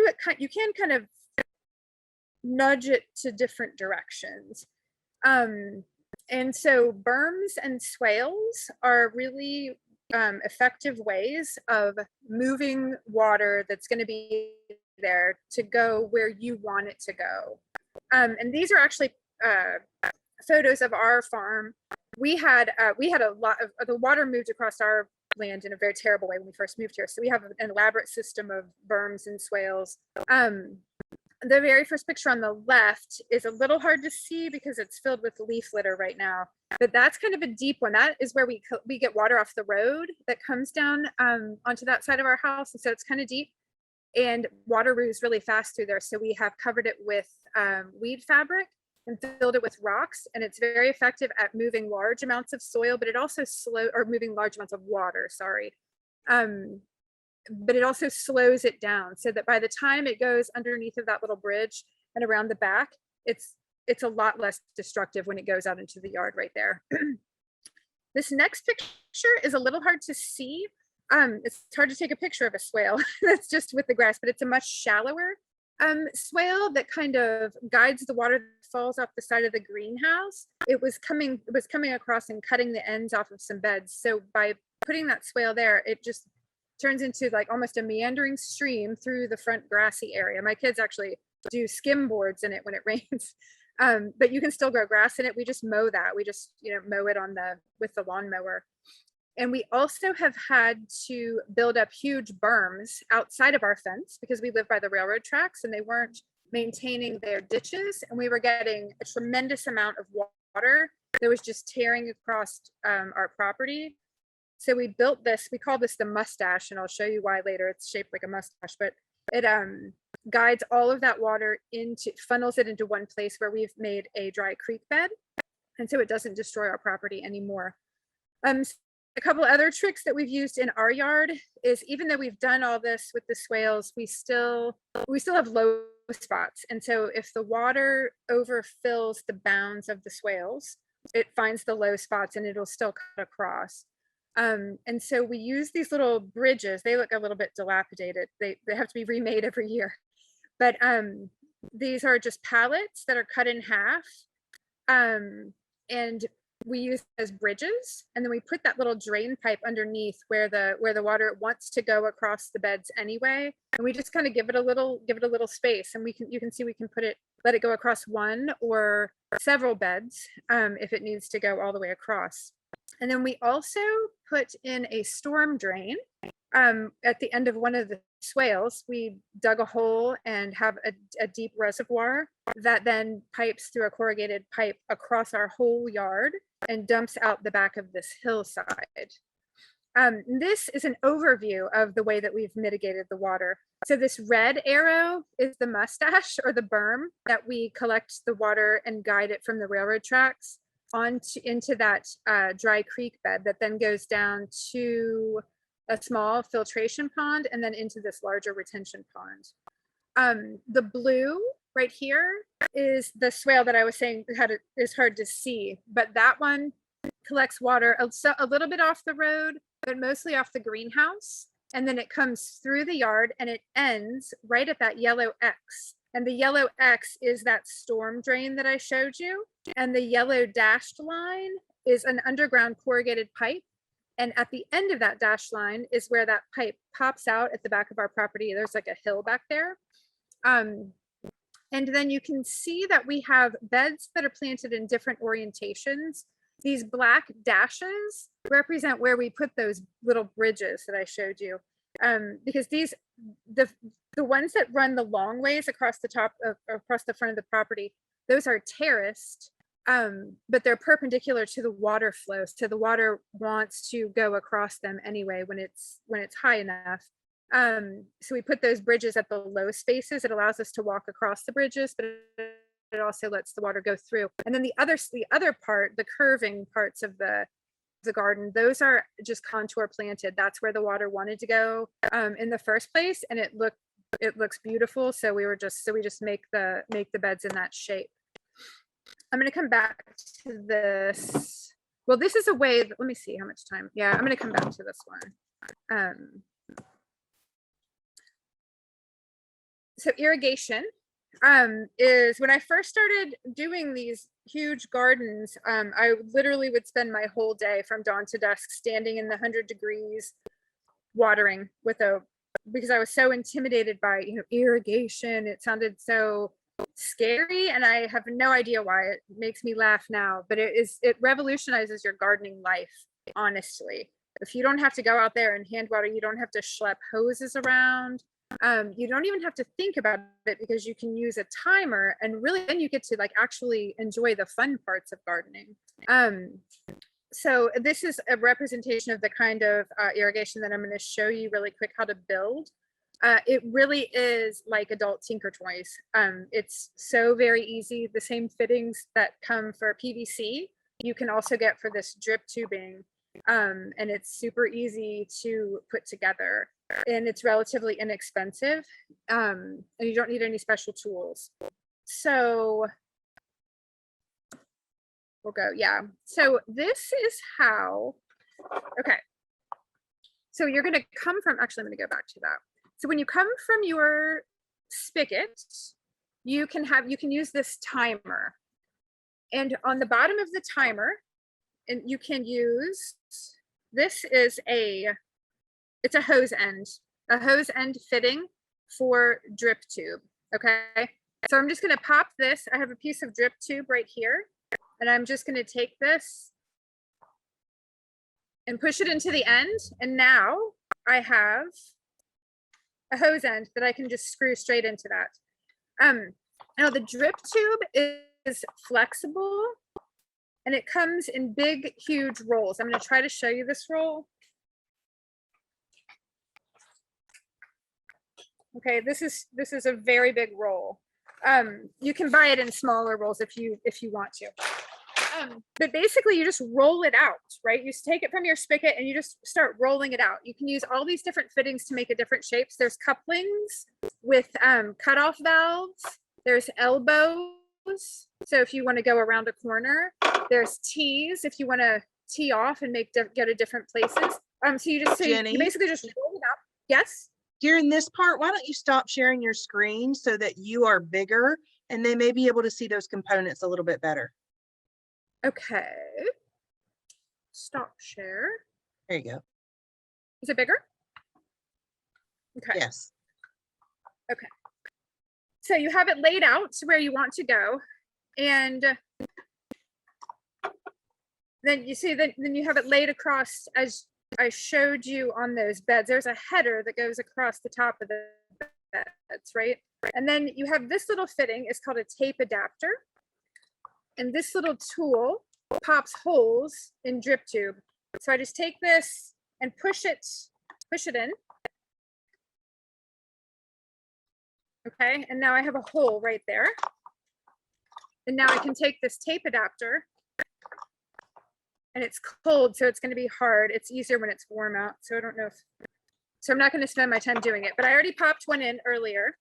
can kind of nudge it to different directions. And so berms and swales are really effective ways of moving water that's going to be there to go where you want it to go. And these are actually photos of our farm. We had a lot of the water moved across our land in a very terrible way when we first moved here. So we have an elaborate system of berms and swales. The very first picture on the left is a little hard to see because it's filled with leaf litter right now, but that's kind of a deep one. That is where we get water off the road that comes down onto that side of our house. And so it's kind of deep, and water moves really fast through there. So we have covered it with weed fabric and filled it with rocks, and it's very effective at moving large amounts of soil, but it also moving large amounts of water, sorry. But it also slows it down so that by the time it goes underneath of that little bridge and around the back, it's a lot less destructive when it goes out into the yard right there. This next picture is a little hard to see. It's hard to take a picture of a swale that's just with the grass, but it's a much shallower swale that kind of guides the water that falls off the side of the greenhouse. It was coming across and cutting the ends off of some beds. So by putting that swale there, it just turns into like almost a meandering stream through the front grassy area. My kids actually do skim boards in it when it rains, but you can still grow grass in it. We just mow that. We just mow it with the lawnmower. And we also have had to build up huge berms outside of our fence because we live by the railroad tracks and they weren't maintaining their ditches. And we were getting a tremendous amount of water that was just tearing across our property. So we built this, we call this the mustache, and I'll show you why later. It's shaped like a mustache, but it guides all of that water into, funnels it into one place where we've made a dry creek bed. And so it doesn't destroy our property anymore. A couple other tricks that we've used in our yard is, even though we've done all this with the swales, we still have low spots. And so if the water overfills the bounds of the swales, it finds the low spots and it'll still cut across. And so we use these little bridges. They look a little bit dilapidated. They have to be remade every year. But these are just pallets that are cut in half. And we use as bridges, and then we put that little drain pipe underneath where the water wants to go across the beds anyway, and we just kind of give it a little space, and you can see we can let it go across one or several beds if it needs to go all the way across. And then we also put in a storm drain at the end of one of the swales. We dug a hole and have a deep reservoir that then pipes through a corrugated pipe across our whole yard and dumps out the back of this hillside. This is an overview of the way that we've mitigated the water. So this red arrow is the mustache, or the berm, that we collect the water and guide it from the railroad tracks into that dry creek bed that then goes down to a small filtration pond and then into this larger retention pond. The blue right here is the swale that I was saying is hard to see, but that one collects water a little bit off the road, but mostly off the greenhouse. And then it comes through the yard and it ends right at that yellow X. And the yellow X is that storm drain that I showed you. And the yellow dashed line is an underground corrugated pipe. And at the end of that dashed line is where that pipe pops out at the back of our property. There's like a hill back there. And then you can see that we have beds that are planted in different orientations. These black dashes represent where we put those little bridges that I showed you. Because the ones that run the long ways across the top of, across the front of the property, those are terraced, but they're perpendicular to the water flow. So the water wants to go across them anyway when it's high enough. So we put those bridges at the low spaces. It allows us to walk across the bridges, but it also lets the water go through. And then the other part, the curving parts of the garden, those are just contour planted. That's where the water wanted to go in the first place, and it looks beautiful. So we just make the beds in that shape. I'm going to come back to this. Well, this is a way that, let me see how much time. Yeah, I'm going to come back to this one. So irrigation is, when I first started doing these huge gardens, I literally would spend my whole day from dawn to dusk standing in the 100 degrees watering because I was so intimidated by irrigation. It sounded so scary, and I have no idea why. It makes me laugh now, but it revolutionizes your gardening life, honestly. If you don't have to go out there and hand water, you don't have to schlep hoses around. You don't even have to think about it because you can use a timer, and really then you get to actually enjoy the fun parts of gardening. So this is a representation of the kind of irrigation that I'm going to show you really quick how to build. It really is like adult Tinker Toys. It's so very easy. The same fittings that come for PVC, you can also get for this drip tubing. And it's super easy to put together, and it's relatively inexpensive, and you don't need any special tools. So we'll go, yeah. So this is how, okay. So you're gonna come from, actually, I'm gonna go back to that. So when you come from your spigot, you can use this timer, and on the bottom of the timer, and you can use, this is it's a hose end fitting for drip tube. Okay, so I'm just going to pop this. I have a piece of drip tube right here, and I'm just going to take this and push it into the end. And now I have a hose end that I can just screw straight into that. Now the drip tube is flexible and it comes in big, huge rolls. I'm going to try to show you this roll. Okay, this is a very big roll. You can buy it in smaller rolls if you want to. But basically you just roll it out, right? You take it from your spigot and you just start rolling it out. You can use all these different fittings to make it different shapes. There's couplings with cutoff valves. There's elbows. So if you want to go around a corner, there's tees if you want to tee off and go to different places. So you just Jenny? you basically just roll it out. Yes. During this part, why don't you stop sharing your screen so that you are bigger and they may be able to see those components a little bit better. Okay. Stop share. There you go. Is it bigger? Okay. Yes. Okay. So you have it laid out to where you want to go. And then you see that then you have it laid across as I showed you on those beds. There's a header that goes across the top of the beds, right? And then you have this little fitting. It's called a tape adapter. And this little tool pops holes in drip tube. So I just take this and push it in. Okay, and now I have a hole right there. And now I can take this tape adapter, and it's cold, so it's going to be hard. It's easier when it's warm out, so I don't know if, so I'm not going to spend my time doing it, but I already popped one in earlier.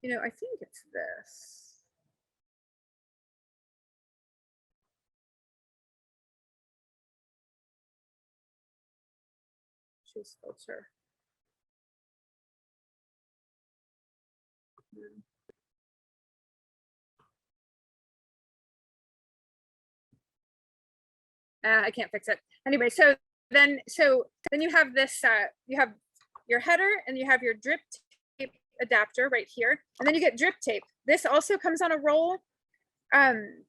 You know, I think it's this. Choose filter. I can't fix it. Anyway, so then you have this, you have your header and you have your drip tape adapter right here. And then you get drip tape. This also comes on a roll. And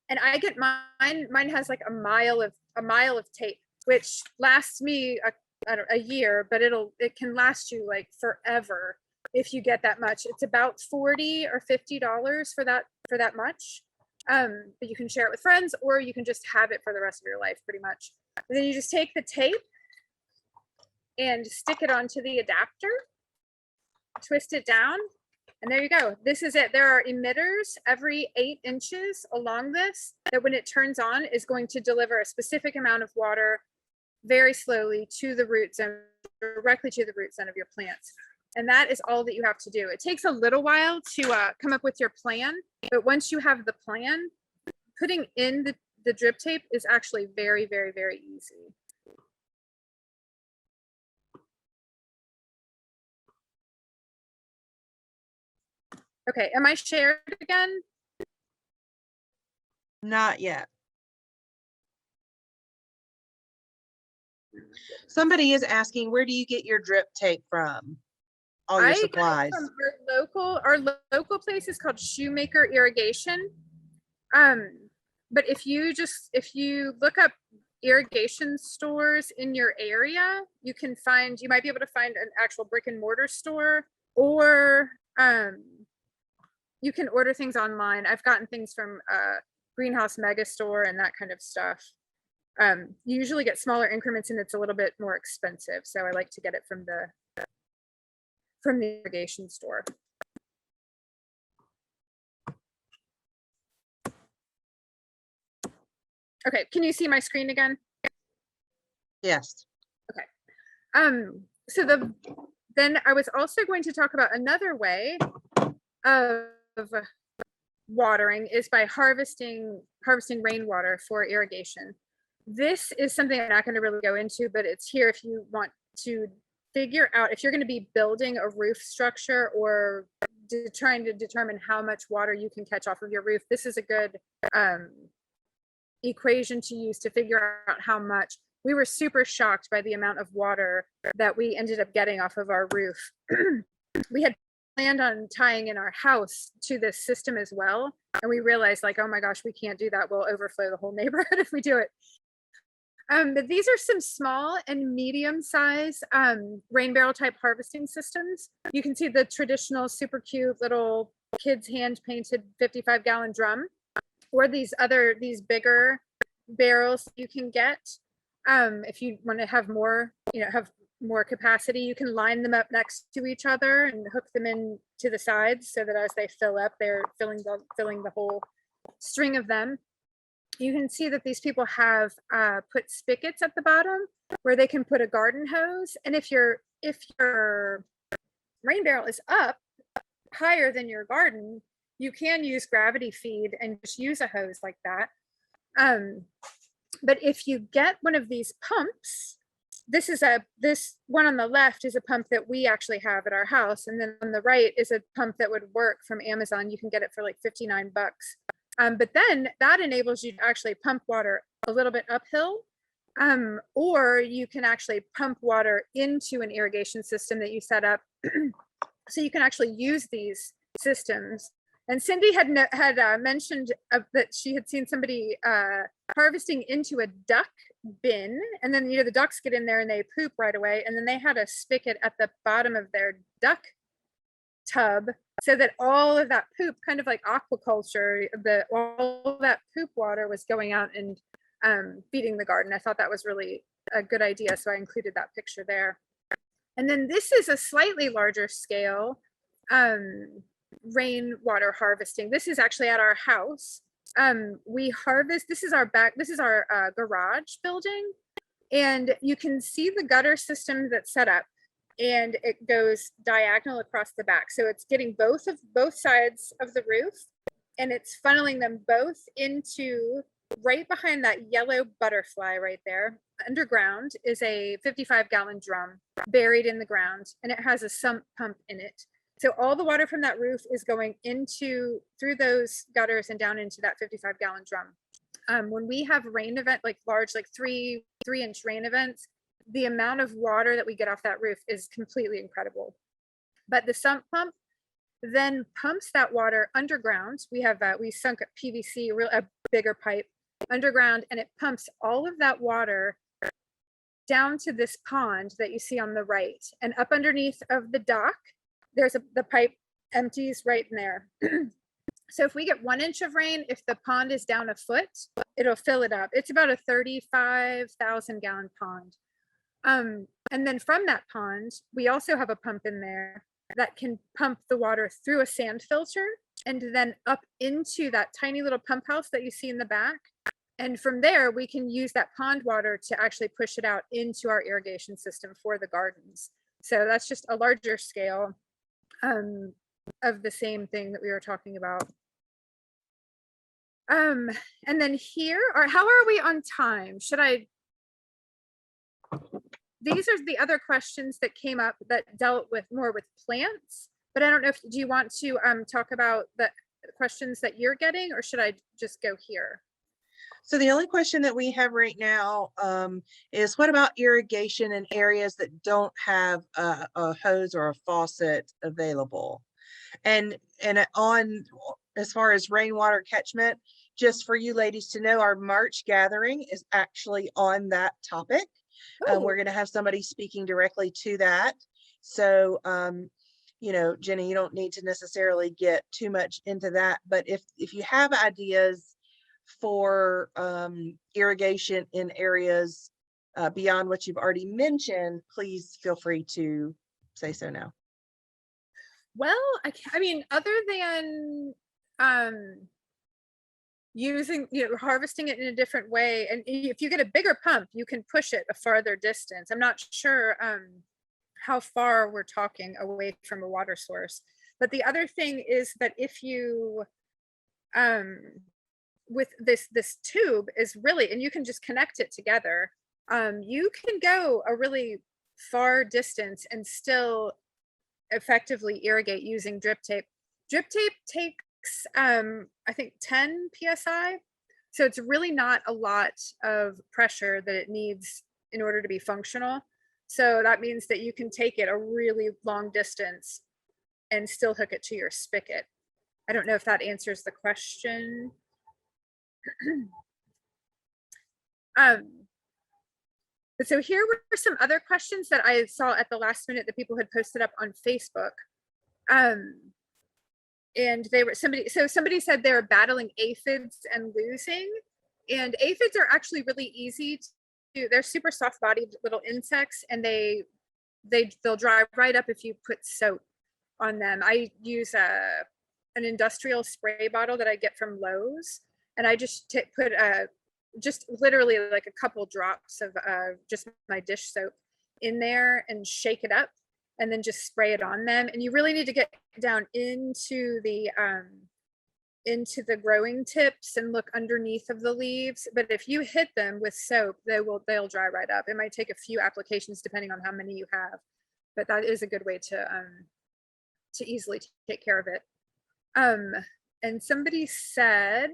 I get mine has like a mile of tape, which lasts me a year, but it can last you like forever if you get that much. It's about $40 or $50 for that much. But you can share it with friends, or you can just have it for the rest of your life, pretty much. And then you just take the tape and stick it onto the adapter, twist it down, and there you go. This is it. There are emitters every 8 inches along this that when it turns on is going to deliver a specific amount of water very slowly to the root zone, directly to the root zone of your plants. And that is all that you have to do. It takes a little while to come up with your plan, but once you have the plan, putting in the drip tape is actually very, very, very easy. Okay, am I shared again? Not yet. Somebody is asking, where do you get your drip tape from? All your supplies. From our local place is called Shoemaker Irrigation. But if you look up irrigation stores in your area, you might be able to find an actual brick and mortar store, or you can order things online. I've gotten things from Greenhouse Mega Store and that kind of stuff. You usually get smaller increments and it's a little bit more expensive. So I like to get it from the irrigation store. Okay, can you see my screen again? Yes. Okay. So then I was also going to talk about another way of watering is by harvesting rainwater for irrigation. This is something I'm not going to really go into, but it's here if you want to figure out if you're going to be building a roof structure or trying to determine how much water you can catch off of your roof. This is a good equation to use to figure out how much. We were super shocked by the amount of water that we ended up getting off of our roof. We had planned on tying in our house to this system as well. And we realized like, oh my gosh, we can't do that. We'll overflow the whole neighborhood if we do it. But these are some small and medium size rain barrel type harvesting systems. You can see the traditional super cute little kids hand painted 55-gallon drum, or these bigger barrels you can get. If you want to have more, have more capacity, you can line them up next to each other and hook them in to the sides so that as they fill up, they're filling the whole string of them. You can see that these people have put spigots at the bottom where they can put a garden hose. And if your rain barrel is up higher than your garden, you can use gravity feed and just use a hose like that. But if you get one of these pumps, this one on the left is a pump that we actually have at our house. And then on the right is a pump that would work from Amazon. You can get it for like 59 bucks. But then that enables you to actually pump water a little bit uphill, or you can actually pump water into an irrigation system that you set up. So you can actually use these systems. And Cindy had mentioned that she had seen somebody harvesting into a duck bin, and then the ducks get in there and they poop right away, and then they had a spigot at the bottom of their duck tub, so that all of that poop, kind of like aquaculture, all that poop water was going out and feeding the garden. I thought that was really a good idea, so I included that picture there. And then this is a slightly larger scale rainwater harvesting. This is actually at our house. We harvest, this is our garage building, and you can see the gutter system that's set up, and it goes diagonal across the back. So it's getting both sides of the roof, and it's funneling them both into right behind that yellow butterfly right there. Underground is a 55-gallon drum buried in the ground, and it has a sump pump in it. So all the water from that roof is going through those gutters and down into that 55-gallon drum. When we have rain event, like large, like 3-inch rain events, the amount of water that we get off that roof is completely incredible. But the sump pump then pumps that water underground. We sunk a PVC, a bigger pipe underground, and it pumps all of that water down to this pond that you see on the right. And up underneath of the dock, the pipe empties right in there. So if we get 1 inch of rain, if the pond is down a foot, it'll fill it up. It's about a 35,000-gallon pond. And then from that pond, we also have a pump in there that can pump the water through a sand filter and then up into that tiny little pump house that you see in the back. And from there, we can use that pond water to actually push it out into our irrigation system for the gardens. So that's just a larger scale of the same thing that we were talking about. And then here, or how are we on time? These are the other questions that came up that dealt with more with plants, but I don't know do you want to talk about the questions that you're getting, or should I just go here? So the only question that we have right now is, what about irrigation in areas that don't have a hose or a faucet available? And on, as far as rainwater catchment, just for you ladies to know, our March gathering is actually on that topic. We're going to have somebody speaking directly to that. So, Jenny, you don't need to necessarily get too much into that, but if you have ideas for irrigation in areas beyond what you've already mentioned, please feel free to say so now. Well, I mean, other than using, harvesting it in a different way, and if you get a bigger pump, you can push it a farther distance. I'm not sure how far we're talking away from a water source, but the other thing is that if you with this tube is really, and you can just connect it together, you can go a really far distance and still effectively irrigate using drip tape. Drip tape takes I think 10 psi, so it's really not a lot of pressure that it needs in order to be functional. So that means that you can take it a really long distance and still hook it to your spigot. I don't know if that answers the question. But so here were some other questions that I saw at the last minute that people had posted up on Facebook. And they were somebody said they were battling aphids and losing. And aphids are actually really easy to, they're super soft bodied little insects, and they'll dry right up if you put soap on them. I use an industrial spray bottle that I get from Lowe's, and I just put just literally like a couple drops of just my dish soap in there and shake it up, and then just spray it on them. And you really need to get down into the growing tips and look underneath of the leaves. But if you hit them with soap, they'll dry right up. It might take a few applications depending on how many you have, but that is a good way to easily take care of it. And somebody said,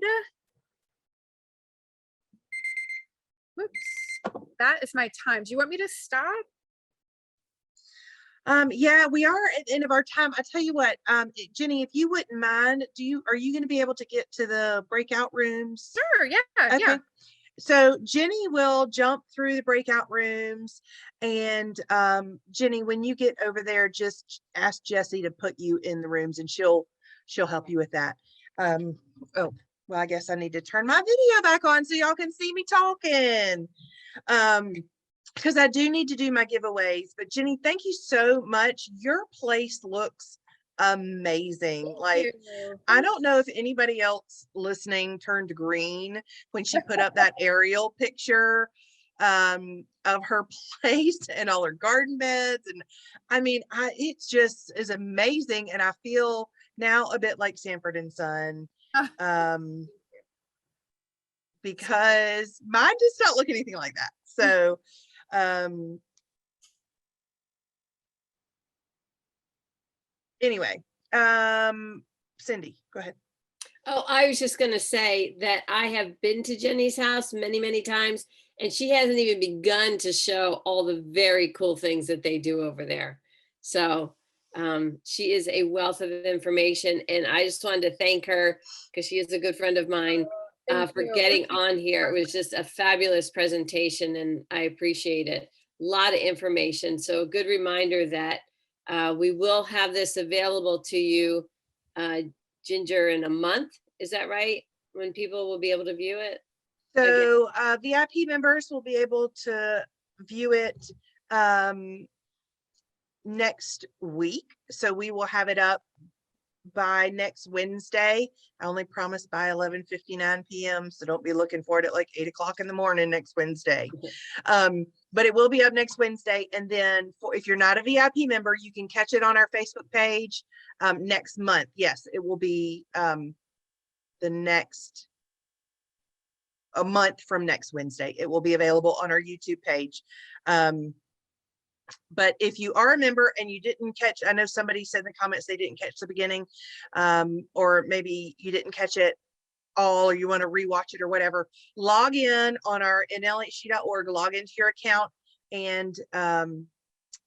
whoops, that is my time. Do you want me to stop? Yeah, we are at the end of our time. I tell you what, Jenny, if you wouldn't mind, are you going to be able to get to the breakout rooms? Sure, yeah, Okay. yeah. So Jenny will jump through the breakout rooms, and Jenny, when you get over there, just ask Jessie to put you in the rooms, and she'll help you with that. Oh, well, I guess I need to turn my video back on so y'all can see me talking. Because I do need to do my giveaways. But Jenny, thank you so much. Your place looks amazing. Like, I don't know if anybody else listening turned green when she put up that aerial picture of her place and all her garden beds. And I mean, it's just is amazing. And I feel now a bit like Sanford and Son. Because mine does not look anything like that. So anyway, Cindy, go ahead. Oh, I was just going to say that I have been to Jenny's house many, many times, and she hasn't even begun to show all the very cool things that they do over there. So she is a wealth of information, and I just wanted to thank her because she is a good friend of mine for getting on here. It was just a fabulous presentation, and I appreciate it. A lot of information. So a good reminder that we will have this available to you, Ginger, in a month. Is that right? When people will be able to view it? So VIP members will be able to view it next week. So we will have it up by next Wednesday. I only promise by 11:59 p.m. So don't be looking for it at like 8 o'clock in the morning next Wednesday. But it will be up next Wednesday. And then if you're not a VIP member, you can catch it on our Facebook page next month. Yes, it will be a month from next Wednesday. It will be available on our YouTube page. But if you are a member and you didn't catch, I know somebody said in the comments they didn't catch the beginning, or maybe you didn't catch it all, or you want to rewatch it or whatever, log in on our nlhc.org, log into your account, and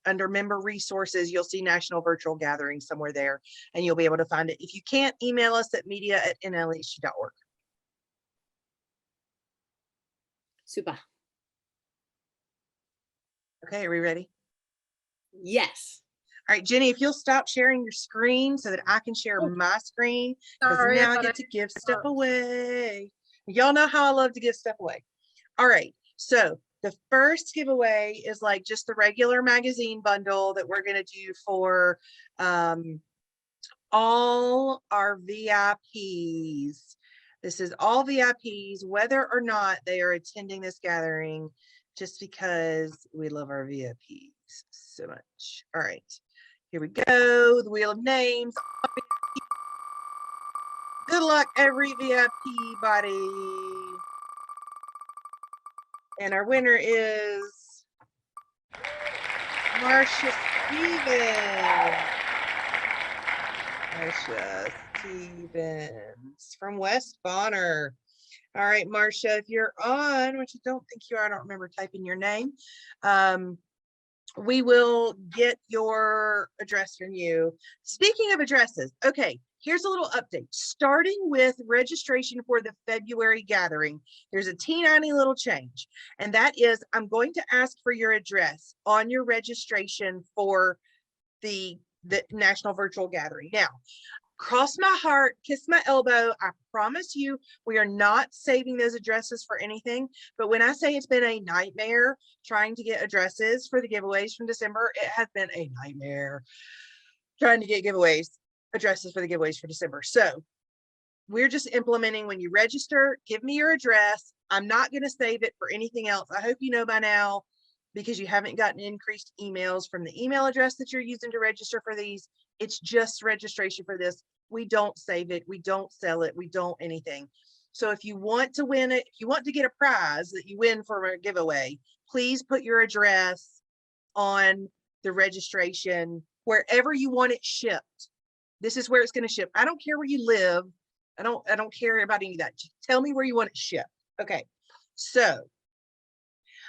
under member resources, you'll see National Virtual Gathering somewhere there, and you'll be able to find it. If you can't, email us at media@nlhc.org. Super. Okay, are we ready? Yes. All right, Jenny, if you'll stop sharing your screen so that I can share my screen, because Sorry, now I get to give stuff away. Y'all know how I love to give stuff away. All right, so the first giveaway is like just the regular magazine bundle that we're going to do for all our VIPs. This is all VIPs, whether or not they are attending this gathering, just because we love our VIPs so much. All right, here we go. The wheel of names. Good luck, every VIP body. And our winner is Marcia Stevens. Marcia Stevens from West Bonner. All right, Marcia, if you're on, which I don't think you are, I don't remember typing your name. We will get your address from you. Speaking of addresses, okay, here's a little update. Starting with registration for the February gathering, there's a teeny little change, and that is I'm going to ask for your address on your registration for the National Virtual Gathering. Now, cross my heart, kiss my elbow. I promise you, we are not saving those addresses for anything. But when I say it's been a nightmare trying to get addresses for the giveaways from December, it has been a nightmare trying to get addresses for the giveaways for December. So we're just implementing when you register, give me your address. I'm not going to save it for anything else. I hope you know by now, because you haven't gotten increased emails from the email address that you're using to register for these. It's just registration for this. We don't save it. We don't sell it. We don't anything. So if you want to win it, if you want to get a prize that you win for a giveaway, please put your address on the registration wherever you want it shipped. This is where it's going to ship. I don't care where you live. I don't care about any of that. Just tell me where you want it shipped. Okay. So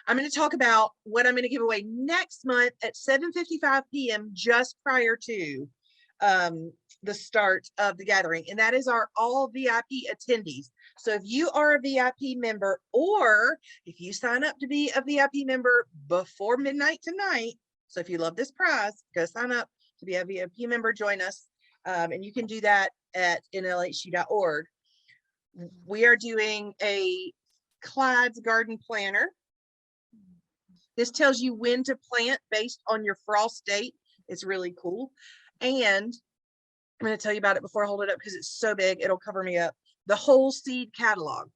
I'm going to talk about what I'm going to give away next month at 7:55 p.m. just prior to the start of the gathering, and that is our all VIP attendees. So if you are a VIP member, or if you sign up to be a VIP member before midnight tonight, so if you love this prize, go sign up to be a VIP member, join us, and you can do that at nlhc.org. We are doing a Clyde's Garden Planner. This tells you when to plant based on your frost date. It's really cool. And I'm going to tell you about it before I hold it up because it's so big, it'll cover me up. The whole seed catalog.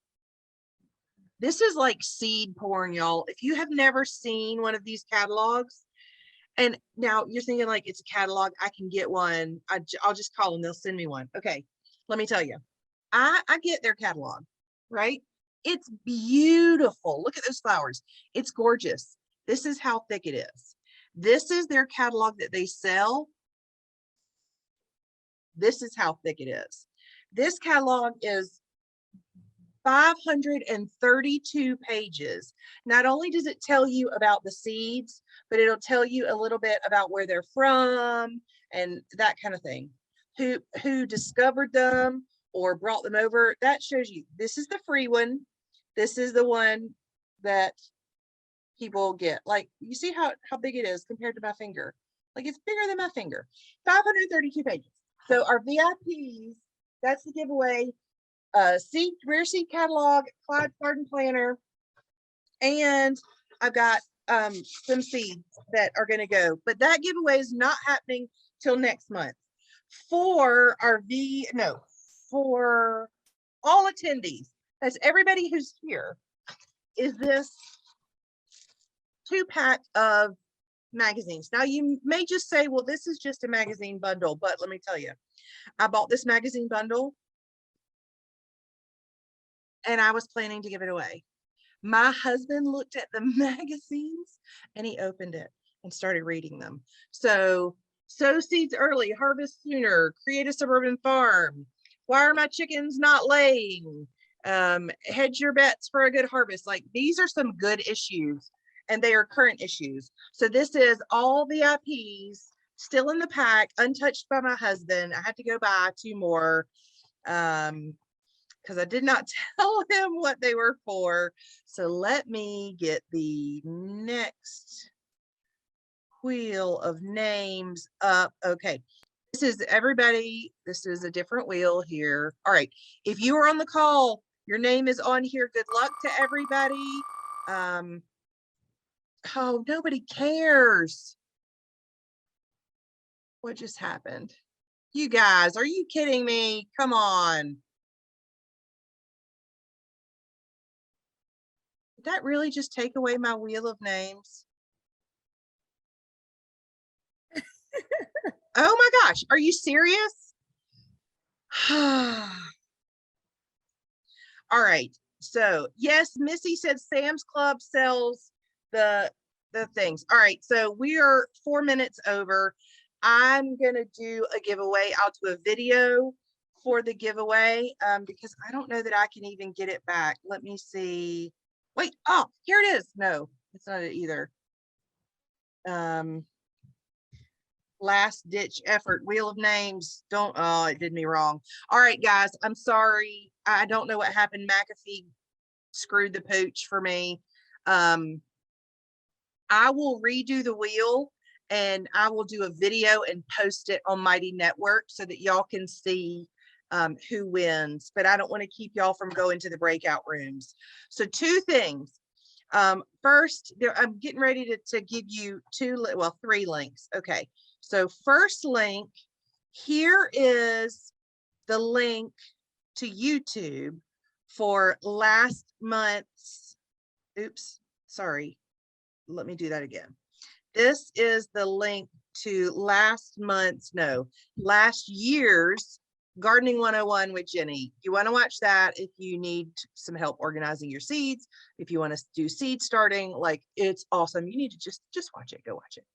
This is like seed porn, y'all. If you have never seen one of these catalogs, and now you're thinking like it's a catalog, I can get one. I'll just call them, they'll send me one. Okay, let me tell you. I get their catalog, right? It's beautiful. Look at those flowers. It's gorgeous. This is how thick it is. This is their catalog that they sell. This is how thick it is. This catalog is 532 pages. Not only does it tell you about the seeds, but it'll tell you a little bit about where they're from and that kind of thing. Who discovered them or brought them over. That shows you. This is the free one. This is the one that people get. Like, you see how big it is compared to my finger. Like, it's bigger than my finger. 532 pages. So our VIPs, that's the giveaway. Rare seed catalog, Clyde's Garden Planner, and I've got some seeds that are going to go. But that giveaway is not happening till next month. For for all attendees, that's everybody who's here, is this 2-pack of magazines. Now you may just say, well, this is just a magazine bundle, but let me tell you, I bought this magazine bundle and I was planning to give it away. My husband looked at the magazines and he opened it and started reading them. So, sow seeds early, harvest sooner, create a suburban farm. Why are my chickens not laying? Hedge your bets for a good harvest. Like, these are some good issues and they are current issues. So this is all VIPs still in the pack, untouched by my husband. I had to go buy 2 more because I did not tell him what they were for. So let me get the next wheel of names up. Okay, this is everybody. This is a different wheel here. All right, if you are on the call, your name is on here. Good luck to everybody. Oh, nobody cares. What just happened? You guys, are you kidding me? Come on. Did that really just take away my wheel of names? Oh my gosh, are you serious? All right, so yes, Missy said Sam's Club sells the things. All right, so we are 4 minutes over. I'm gonna do a giveaway. I'll do a video for the giveaway because I don't know that I can even get it back. Let me see. Wait, oh, here it is. No, it's not it either. last ditch effort. Wheel of names. Don't, oh, it did me wrong. All right, guys, I'm sorry. I don't know what happened. McAfee screwed the pooch for me. I will redo the wheel and I will do a video and post it on Mighty Network so that y'all can see who wins, but I don't want to keep y'all from going to the breakout rooms. So two things. First, I'm getting ready to give you three links. Okay, so first link, here is the link to YouTube for last month's, oops, sorry, let me do that again. This is the link to last year's Gardening 101 with Jenny. You want to watch that if you need some help organizing your seeds, if you want to do seed starting, like it's awesome. You need to just watch it, go watch it.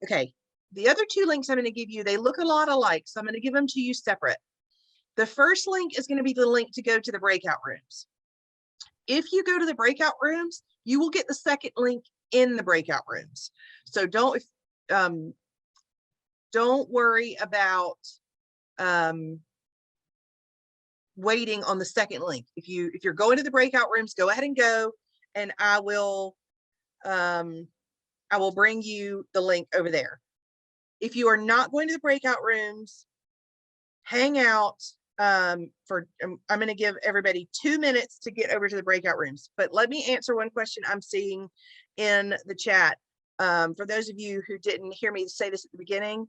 Okay, the other two links I'm going to give you, they look a lot alike, so I'm going to give them to you separate. The first link is going to be the link to go to the breakout rooms. If you go to the breakout rooms, you will get the second link in the breakout rooms. So don't worry about waiting on the second link. If you're going to the breakout rooms, go ahead and go, and I will bring you the link over there. If you are not going to the breakout rooms, hang out I'm going to give everybody 2 minutes to get over to the breakout rooms, but let me answer one question I'm seeing in the chat. For those of you who didn't hear me say this at the beginning,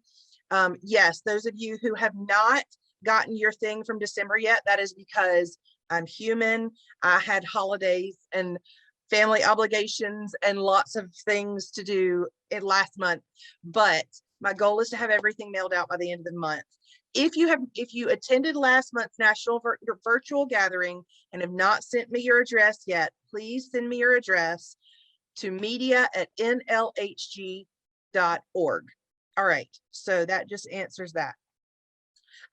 yes, those of you who have not gotten your thing from December yet, that is because I'm human. I had holidays and family obligations and lots of things to do in last month, but my goal is to have everything mailed out by the end of the month. If you attended last month's national virtual gathering and have not sent me your address yet, please send me your address to media@nlhg.org. All right, so that just answers that.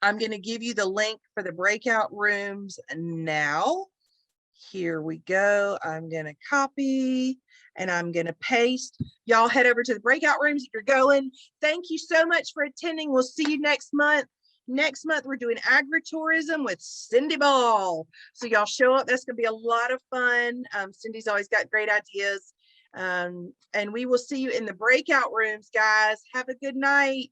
I'm going to give you the link for the breakout rooms now. Here we go. I'm going to copy and I'm going to paste. Y'all head over to the breakout rooms if you're going. Thank you so much for attending. We'll see you next month. Next month, we're doing agritourism with Cindy Ball. So y'all show up. That's going to be a lot of fun. Cindy's always got great ideas. And we will see you in the breakout rooms, guys. Have a good night.